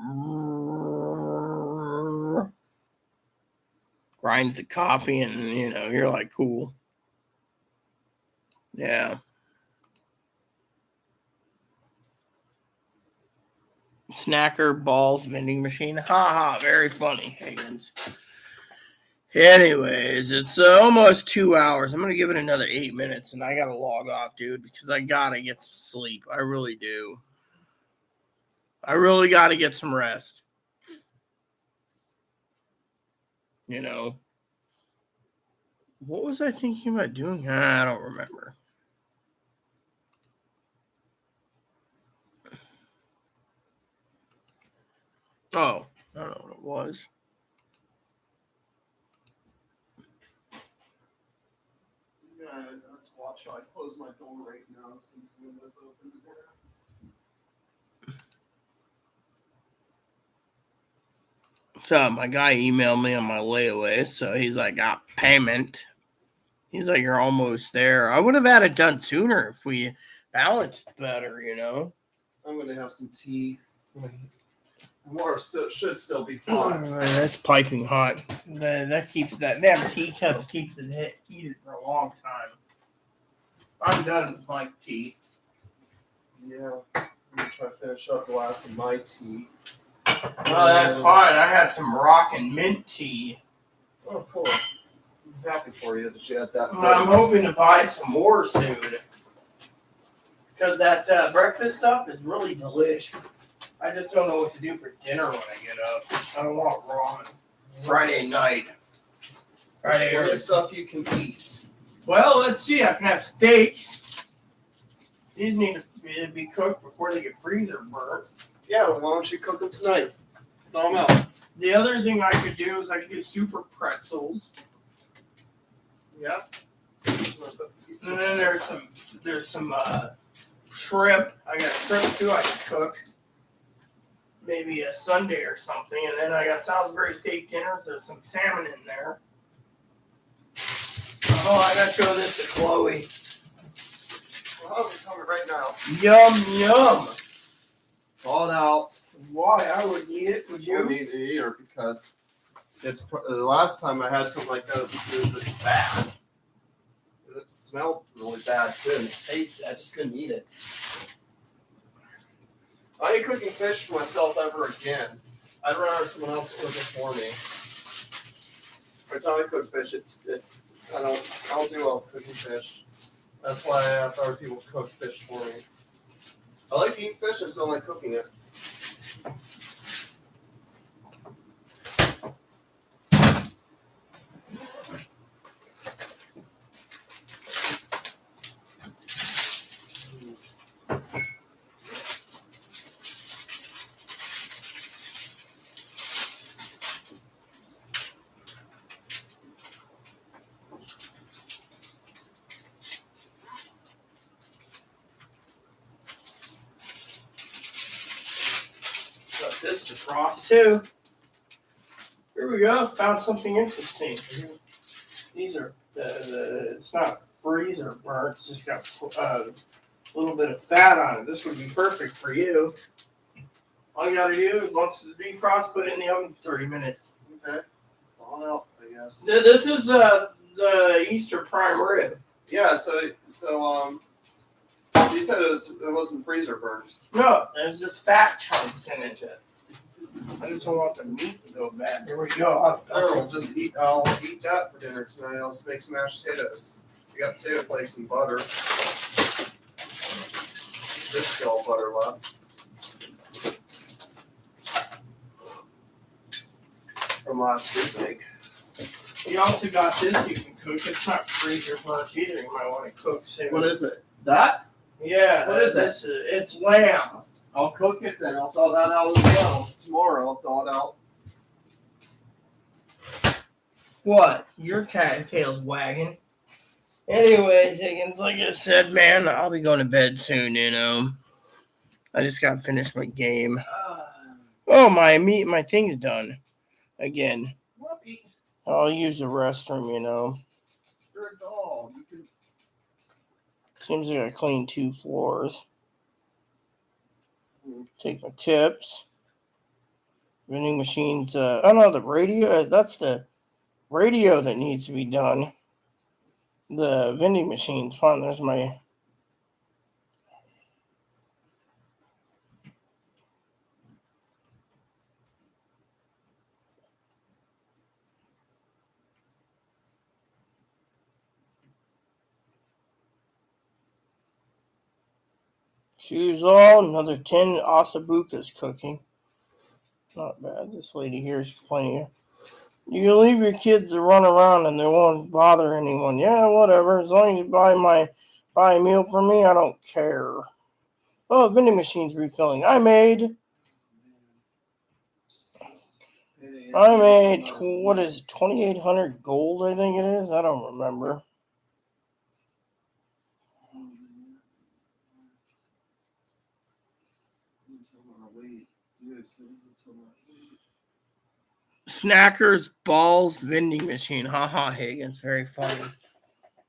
grinds the coffee, and you know, you're like, cool. Yeah. Snacker balls vending machine. Ha ha, very funny, Higgins. Anyways, it's almost 2 hours. I'm gonna give it another 8 minutes, and I gotta log off, dude, because I gotta get some sleep. I really do. I really gotta get some rest. You know, what was I thinking about doing? I don't remember. Oh, I don't know what it was. Yeah, I have to watch how I close my door right now since the window's open here. So my guy emailed me on my layaway, so he's like, got payment. He's like, you're almost there. I would have had it done sooner if we balanced better, you know. I'm gonna have some tea. Water should still be hot. That's piping hot. That keeps that damn tea kettle keeps it heated for a long time. I'm done with my tea. Yeah, I'm gonna try to finish up the last of my tea. Oh, that's fine. I had some rockin' mint tea. Oh, cool. I'm happy for you that you had that. Well, I'm hoping to buy some more soon. Because that breakfast stuff is really delicious. I just don't know what to do for dinner when I get up. I don't want ramen. Friday night. Friday What early. is stuff you can eat? Well, let's see. I can have steaks. These need to be cooked before they get freezer burnt. Yeah, why don't you cook them tonight? Throw them out. The other thing I could do is I could do super pretzels. Yeah. And then there's some shrimp. I got shrimp too I can cook. Maybe a Sunday or something. And then I got Salisbury steak dinners. There's some salmon in there. Oh, I gotta show this to Chloe. Well, I'm coming right now. Yum yum. Thaw it out. Why? I would eat it. Would You you? need to eat her because it's the last time I had something like that, it was bad. It smelled really bad too, and it tasted. I just couldn't eat it. I ain't cooking fish for myself ever again. I'd rather have someone else cook it for me. Every time I cook fish, I don't do well cooking fish. That's why I have other people cook fish for me. I like eating fish, I just don't like cooking it. Got this to frost too. Here we go. Found something interesting. These are it's not freezer burnt. It's just got a little bit of fat on it. This would be perfect for you. All you gotta do is once the defrost, put it in the oven for 30 minutes. Okay. Thaw it out, I guess. This is the Easter prime rib. Yeah, so you said it wasn't freezer burnt. No, there's just fat chunks in it. I just don't want the meat to go bad. Here we go. I'll eat that for dinner tonight. I'll just make some mashed potatoes. We got potato flakes and butter. There's still butter left. From last week. You also got this you can cook. It's not freezer burnt either. You might want to cook soon. What is it? That? Yeah. What is it? It's lamb. I'll cook it then. I'll thaw that out as well. Tomorrow I'll thaw it out. What? Your tail's wagging. Anyways, Higgins, like I said, man, I'll be going to bed soon, you know. I just got to finish my game. Oh, my thing's done again. Whoopee. I'll use the restroom, you know. You're a dog. You can. Seems like I cleaned 2 floors. Take my tips. Vending machines. Oh no, the radio. That's the radio that needs to be done. The vending machines. Fine. There's my. Shoes all. Another 10 Asabucas cooking. Not bad. This lady here is plenty. You can leave your kids to run around and they won't bother anyone. Yeah, whatever. As long as you buy a meal for me, I don't care. Oh, vending machines refilling. I made what is it, 2,800 gold, I think it is. I don't remember. Snackers Balls vending machine. Haha, Higgins. Very funny.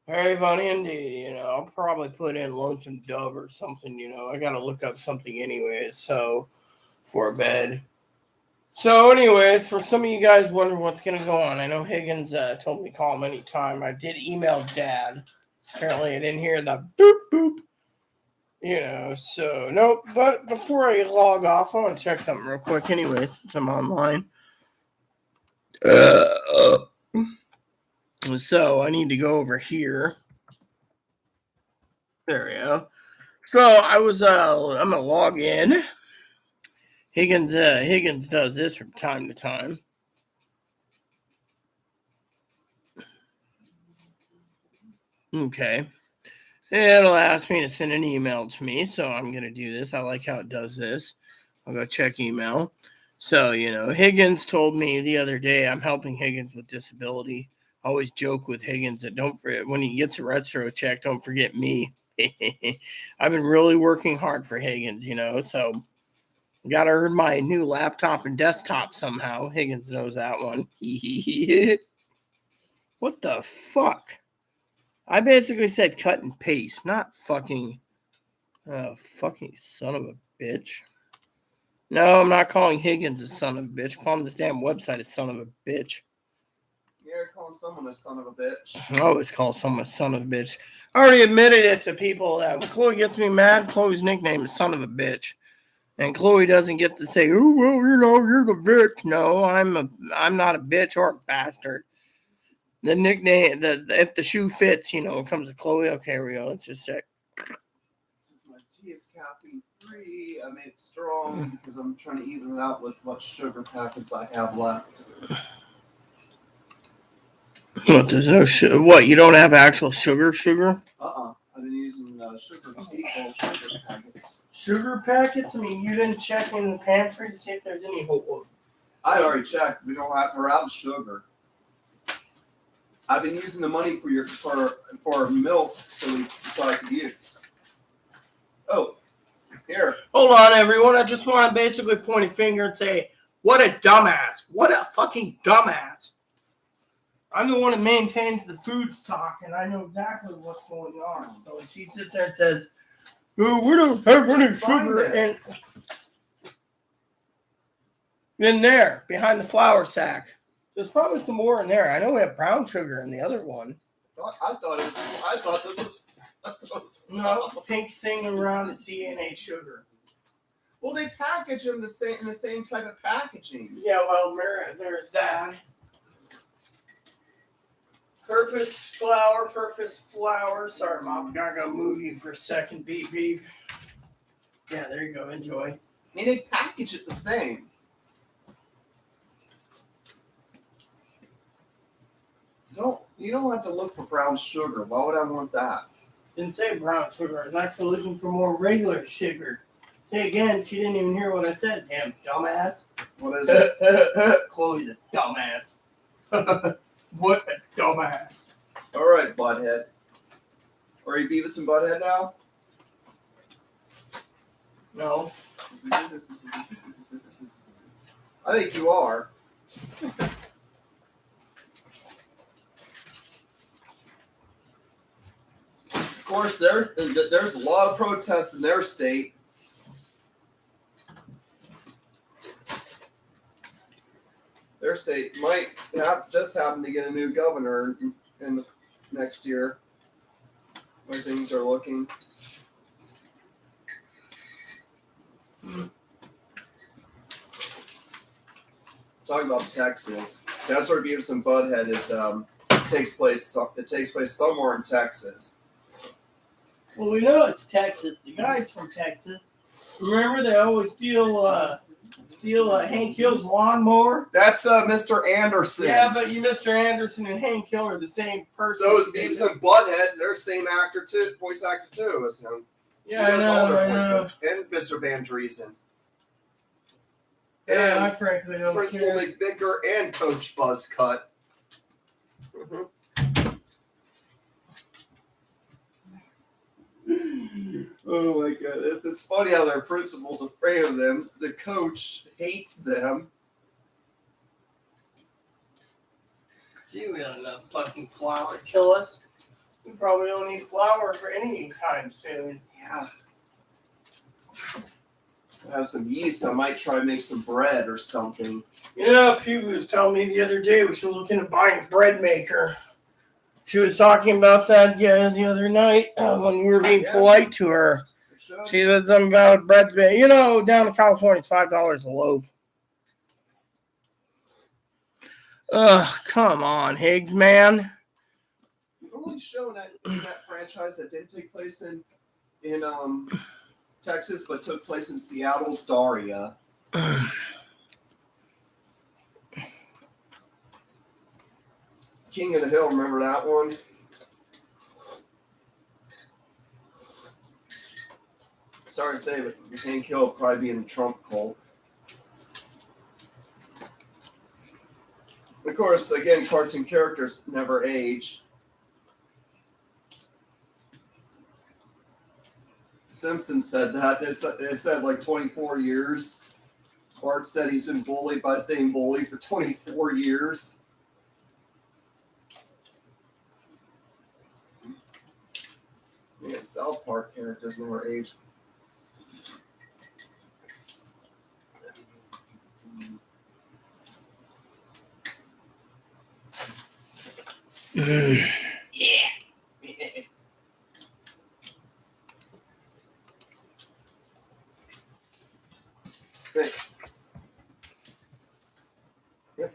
Very funny indeed. You know, I'll probably put in Lonesome Dove or something. You know, I gotta look up something anyways. So, for bed. So, anyways, for some of you guys wondering what's gonna go on, I know Higgins told me to call him anytime. I did email Dad. Apparently, I didn't hear the boop boop. You know, so nope. But before I log off, I want to check something real quick. Anyways, since I'm online. So I need to go over here. There we go. So I'm gonna log in. Higgins does this from time to time. Okay. It'll ask me to send an email to me, so I'm gonna do this. I like how it does this. I'll go check email. So, you know, Higgins told me the other day I'm helping Higgins with disability. I always joke with Higgins that don't forget when he gets a retro check, don't forget me. I've been really working hard for Higgins, you know, so got to earn my new laptop and desktop somehow. Higgins knows that one. What the fuck? I basically said cut and paste, not fucking. Fucking son of a bitch. No, I'm not calling Higgins a son of a bitch. Calling this damn website a son of a bitch. You're calling someone a son of a bitch. I always call someone a son of a bitch. I already admitted it to people that when Chloe gets me mad, Chloe's nickname is son of a bitch. And Chloe doesn't get to say, "Oh well, you know, you're the bitch." No, I'm not a bitch or a bastard. The nickname, if the shoe fits, you know, it comes to Chloe. Okay, here we go. Let's just check. Since my tea is caffeine free, I made it strong because I'm trying to even it out with what sugar packets I have left. What? There's no sugar. What? You don't have actual sugar? I've been using sugar packets. Sugar packets? I mean, you didn't check in the pantry to see if there's any hope. I already checked. We're out of sugar. I've been using the money for milk so I could use. Oh, here. Hold on, everyone. I just want to basically point a finger and say, what a dumbass. What a fucking dumbass. I'm the one that maintains the food stock, and I know exactly what's going on. So when she sits there and says, "Oh, we don't have any sugar," and then there, behind the flour sack, there's probably some more in there. I know we have brown sugar in the other one. I thought this was no pink thing around it, CNA sugar. Well, they package them in the same type of packaging. Yeah, well, there's that. Purpose flour. Sorry, Mom. Gotta move you for a second. Beep, beep. Yeah, there you go. Enjoy. I mean, they package it the same. You don't have to look for brown sugar. Why would I want that? Didn't say brown sugar. I was actually looking for more regular sugar. Say again, she didn't even hear what I said. Damn dumbass. What is it? Chloe's a dumbass. What a dumbass. All right, butthead. Are you Beavis and Butthead now? No. I think you are. Of course, there's a lot of protests in their state. Their state might just happen to get a new governor in the next year. Where things are looking. Talking about Texas, that's where Beavis and Butthead is. Takes place somewhere in Texas. Well, we know it's Texas. The guy's from Texas. Remember, they always steal Hank Hill's lawnmower. That's Mr. Anderson. Yeah, but Mr. Anderson and Hank Hill are the same person. So is Beavis and Butthead. They're the same actor too, voice actor too as him. Yeah, he does all their I know. voices. And Mr. Van Driesen. Yeah, I And frankly don't Principal care. McVicker and Coach Buzzcut. Oh my goodness. It's funny how their principal's afraid of them. The coach hates them. Gee, we don't have enough fucking flour to kill us. We probably don't need flour for any time soon. Yeah. I have some yeast. I might try to make some bread or something. You know, Phoebe was telling me the other day we should look into buying a bread maker. She was talking about that the other night when we were being polite to her. She said something about bread. You know, down in California, it's $5 a loaf. Ugh, come on, Higgs, man. The only show in that franchise that didn't take place in Texas but took place in Seattle's Daria. King of the Hill, remember that one? Sorry to say, but Hank Hill will probably be in the Trump cult. Of course, again, cartoon characters never age. Simpsons said that. They said like 24 years. Bart said he's been bullied by saying bully for 24 years. Yeah, South Park characters never age. Yeah. Yep.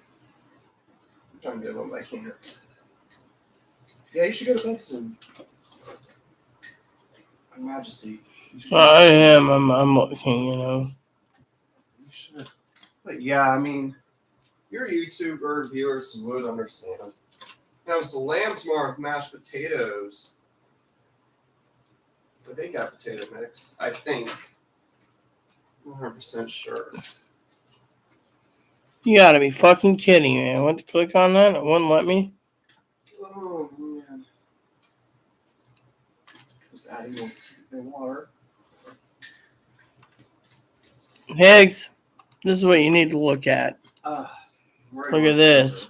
I'm trying to do them, I can't. Yeah, you should go to bed soon. Your Majesty. I am. I'm looking, you know. You should. But yeah, I mean, your YouTuber viewers would understand. Now, it's a lamb tomorrow with mashed potatoes. So they got potato mix. I think. I'm 100% sure. You gotta be fucking kidding me. I went to click on that. It wouldn't let me. Oh, man. Just adding more water. Higgs, this is what you need to look at. Look at this.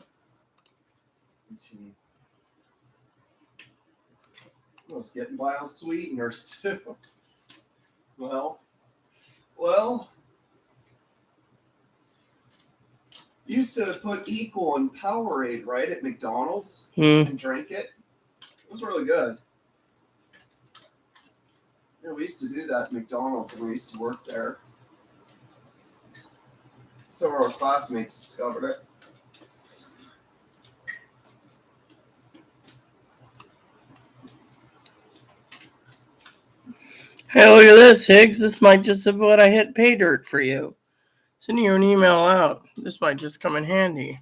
I was getting by on sweeteners too. Well, used to put Equal in Powerade, right, at McDonald's and drink it. It was really good. Yeah, we used to do that at McDonald's when we used to work there. Some of our classmates discovered it. Hey, look at this, Higgs. This might just be what I hit pay dirt for you. Sending you an email out. This might just come in handy.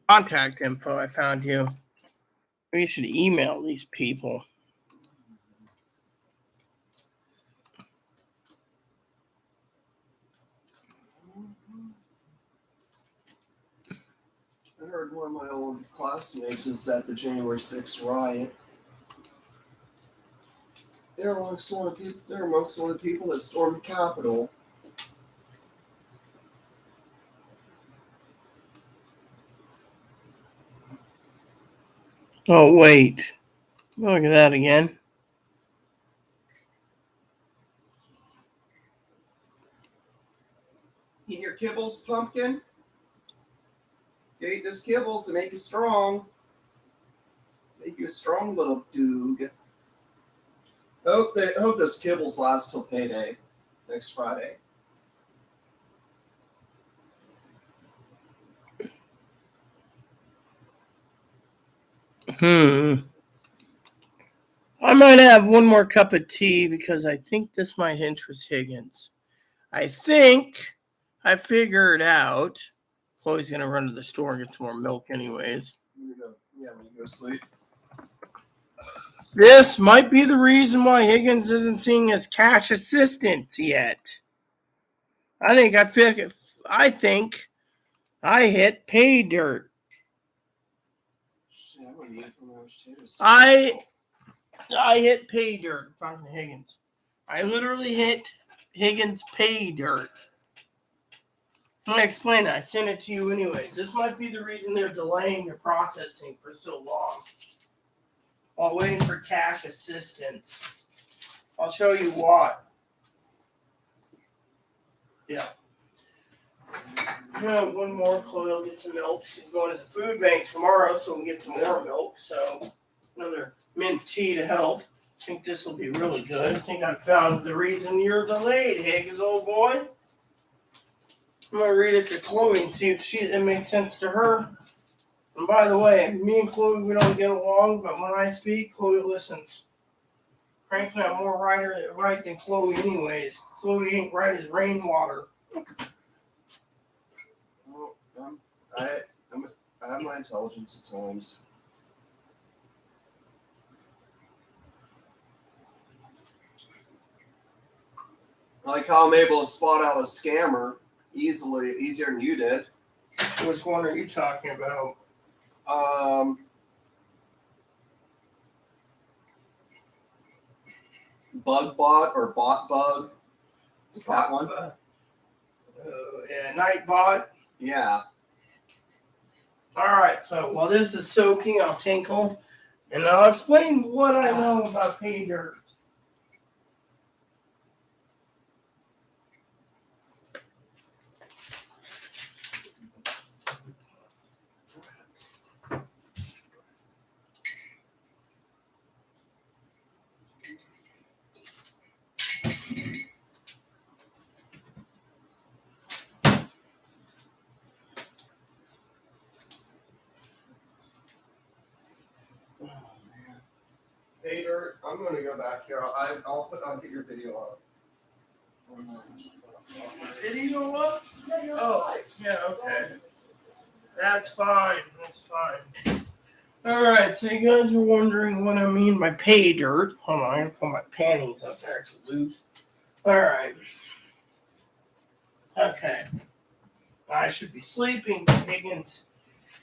Contact info. I found you. Maybe you should email these people. heard one of my old classmates was at the January 6th riot. They're amongst one of the people that stormed the Capitol. Oh, wait. Look at that again. Eat your kibbles, pumpkin. You eat this kibbles to make you strong. Make you a strong little dude. Hope those kibbles last till payday next Friday. I might have one more cup of tea because I think this might interest Higgins. I think I figured out. Chloe's gonna run to the store and get some more milk, anyways. When you go to sleep. This might be the reason why Higgins isn't seeing his cash assistance yet. I think I hit pay dirt. Shit, I'm gonna need it from those too. I hit pay dirt. I'm talking to Higgins. I literally hit Higgins pay dirt. Let me explain it. I sent it to you anyways. This might be the reason they're delaying the processing for so long while waiting for cash assistance. I'll show you what. Yeah. One more. Chloe will get some milk. She's going to the food bank tomorrow, so we'll get some more milk. So another mint tea to help. I think this will be really good. I think I found the reason you're delayed, Higgins, old boy. I'm going to read it to Chloe and see if it makes sense to her. And by the way, me and Chloe, we don't get along, but when I speak, Chloe listens. Frankly, I'm more right than Chloe anyways. Chloe ain't right as rainwater. Well, I have my intelligence at times. I like how I'm able to spot out a scammer easier than you did. Which one are you talking about? Bug bot or bot bug. That one? Yeah, Nightbot. Yeah. Alright, so while this is soaking, I'll tinkle and I'll explain what I know about pay dirt. Hey Dirt, I'm going to go back here. I'll get your video up. Video up? Oh, yeah, okay. That's fine. That's fine. Alright, so you guys are wondering what I mean by pay dirt. Hold on, I'm going to pull my panties up there. It's loose. Alright. Okay. I should be sleeping, but Higgins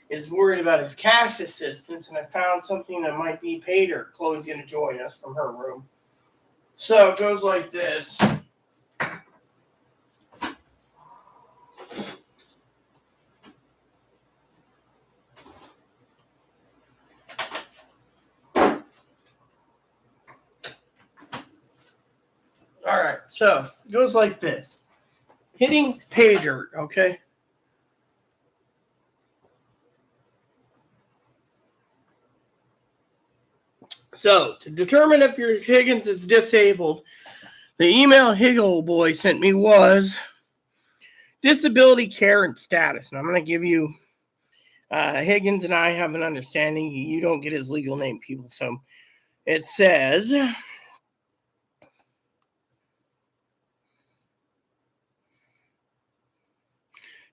is worried about his cash assistance, and I found something that might be pay dirt. Chloe's going to join us from her room. So it goes like this. Alright, so it goes like this. Hitting pay dirt, okay? So, to determine if your Higgins is disabled, the email Higgle Boy sent me was disability care and status. And I'm going to give you, Higgins and I have an understanding. You don't get his legal name, people. So, it says,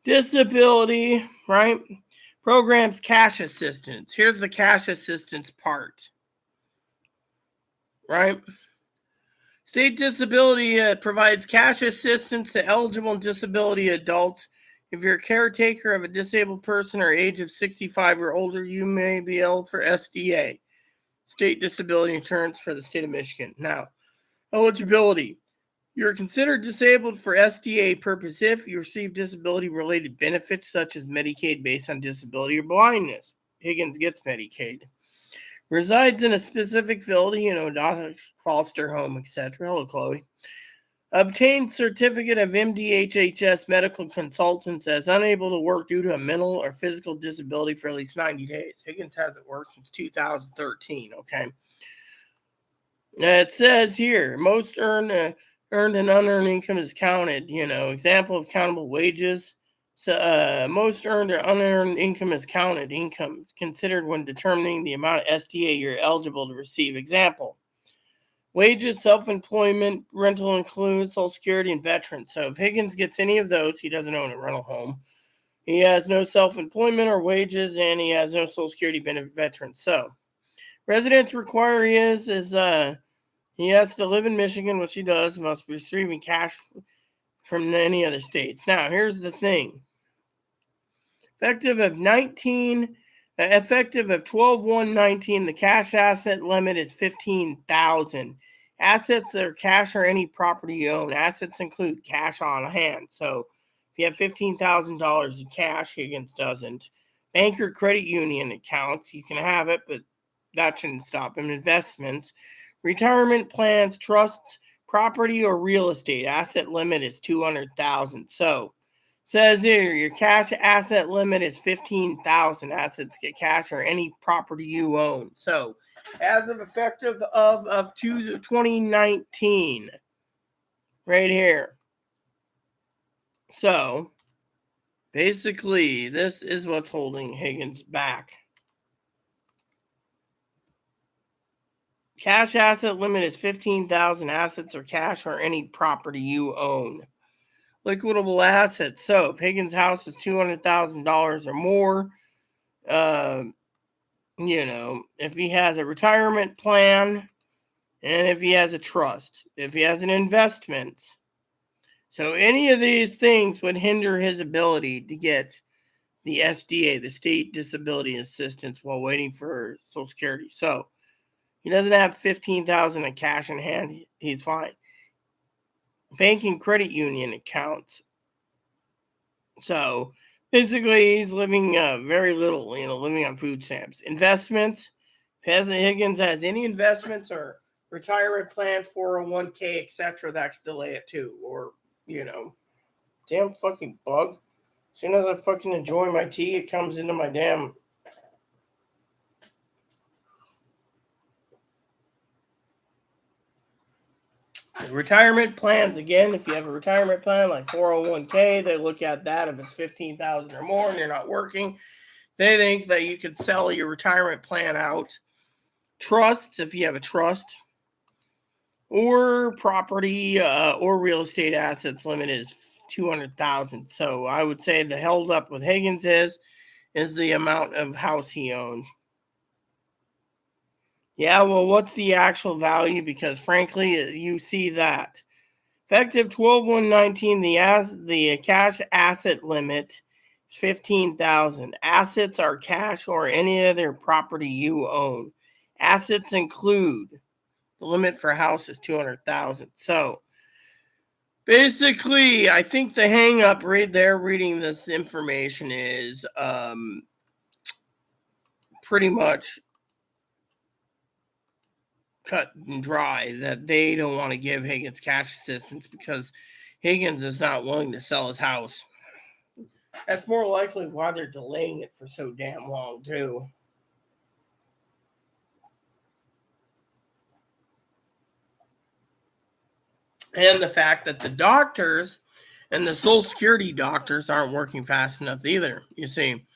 disability, right? Programs cash assistance. Here's the cash assistance part, right? State disability provides cash assistance to eligible disability adults If you're a caretaker of a disabled person or age of 65 or older, you may be eligible for SDA, State Disability Insurance for the state of Michigan. Now, eligibility. You're considered disabled for SDA purpose if you receive disability-related benefits such as Medicaid based on disability or blindness. Higgins gets Medicaid. Resides in a specific facility, doctor, foster home, etc. Hello, Chloe. Obtained certificate of MDHHS medical consultants as unable to work due to a mental or physical disability for at least 90 days. Higgins hasn't worked since 2013, okay? It says here, most earned and unearned income is counted, example of countable wages. So most earned or unearned income is counted. Income considered when determining the amount of SDA you're eligible to receive. Example, wages, self-employment, rental includes Social Security, and veterans. So if Higgins gets any of those, he doesn't own a rental home. He has no self-employment or wages, and he has no Social Security benefit veterans. So residence require he has to live in Michigan, which he does, must be receiving cash from any other states. Now, here's the thing. Effective of 12/1/19, the cash asset limit is $15,000. Assets are cash or any property you own. Assets include cash on hand. So if you have $15,000 in cash, Higgins doesn't. Bank or credit union accounts, you can have it, but that shouldn't stop him. Investments, retirement plans, trusts, property or real estate. Asset limit is $200,000. So says here, your cash asset limit is $15,000. Assets get cash or any property you own. So, as of effective of 2019, right here. So, basically, this is what's holding Higgins back. Cash asset limit is $15,000. Assets are cash or any property you own. Liquidable assets. So if Higgins' house is $200,000 or more, if he has a retirement plan and if he has a trust, if he has an investment. So any of these things would hinder his ability to get the SDA, the State Disability Assistance, while waiting for Social Security. So he doesn't have $15,000 in cash in hand. He's fine. Bank and credit union accounts. So basically, he's living very little, living on food stamps. Investments. If Higgins has any investments or retirement plans, 401k, etc., that could delay it too. Or, damn fucking bug. As soon as I fucking enjoy my tea, it comes into my damn. Retirement plans, again, if you have a retirement plan like 401k, they look at that. If it's $15,000 or more and you're not working, they think that you could sell your retirement plan out. Trusts, if you have a trust, or property or real estate assets limit is $200,000. So I would say the held up with Higgins is the amount of house he owns. Yeah, well, what's the actual value? Because frankly, you see that effective 12/1/19, the cash asset limit is $15,000. Assets are cash or any other property you own. Assets include the limit for a house is $200,000. So basically, I think the hang up right there reading this information is pretty much cut and dry that they don't want to give Higgins cash assistance because Higgins is not willing to sell his house. That's more likely why they're delaying it for so damn long, too. And the fact that the doctors and the Social Security doctors aren't working fast enough either. You see,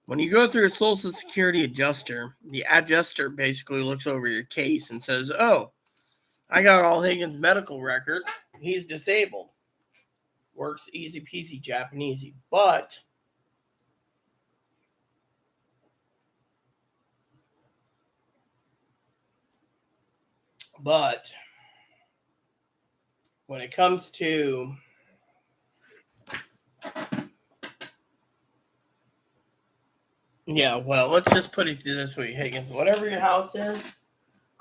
when you go through a Social Security adjuster, the adjuster basically looks over your case and says, oh, I got all Higgins' medical records. He's disabled. Works easy peasy Japanesey. But when it comes to Yeah, well, let's just put it this way, Higgins. Whatever your house is,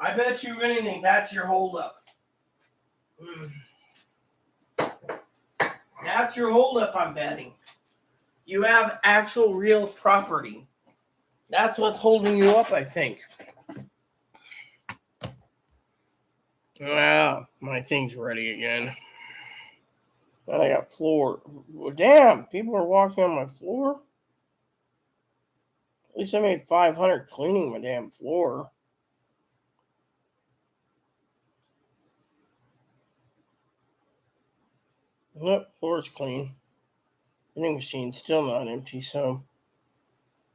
I bet you anything that's your holdup. That's your holdup, I'm betting. You have actual real property. That's what's holding you up, I think. Wow, my thing's ready again. And I got floor. Well, damn, people are walking on my floor. At least I made 500 cleaning my damn floor. Yep, floor's clean. Vending machine's still not empty, so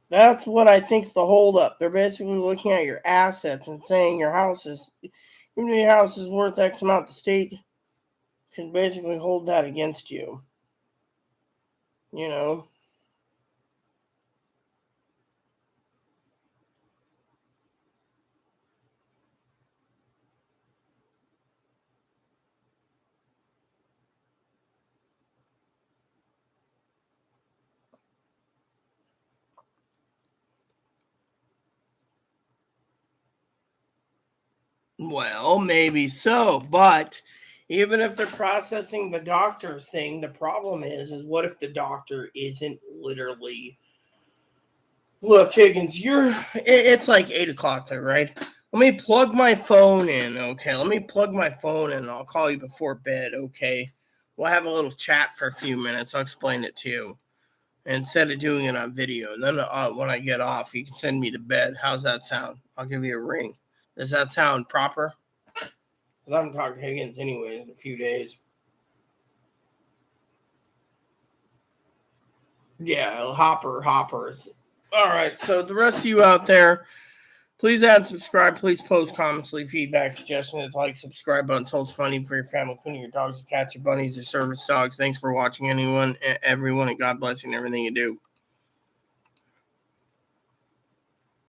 that's what I think's the holdup. They're basically looking at your assets and saying your house is, even if your house is worth X amount, the state can basically hold that against you. You know? Well, maybe so, but even if they're processing the doctor's thing, the problem is what if the doctor isn't literally. Look, Higgins, it's like 8 o'clock there, right? Let me plug my phone in, okay? Let me plug my phone in and I'll call you before bed, okay? We'll have a little chat for a few minutes. I'll explain it to you instead of doing it on video. And then when I get off, you can send me to bed. How's that sound? I'll give you a ring. Does that sound proper? Because I haven't talked to Higgins anyways in a few days. Yeah, hoppers. All right, so the rest of you out there, please add and subscribe. Please post comments, leave feedback, suggestions, like, subscribe button. So it's funny for your family, including your dogs, your cats, your bunnies, your service dogs. Thanks for watching, everyone, and God bless you and everything you do.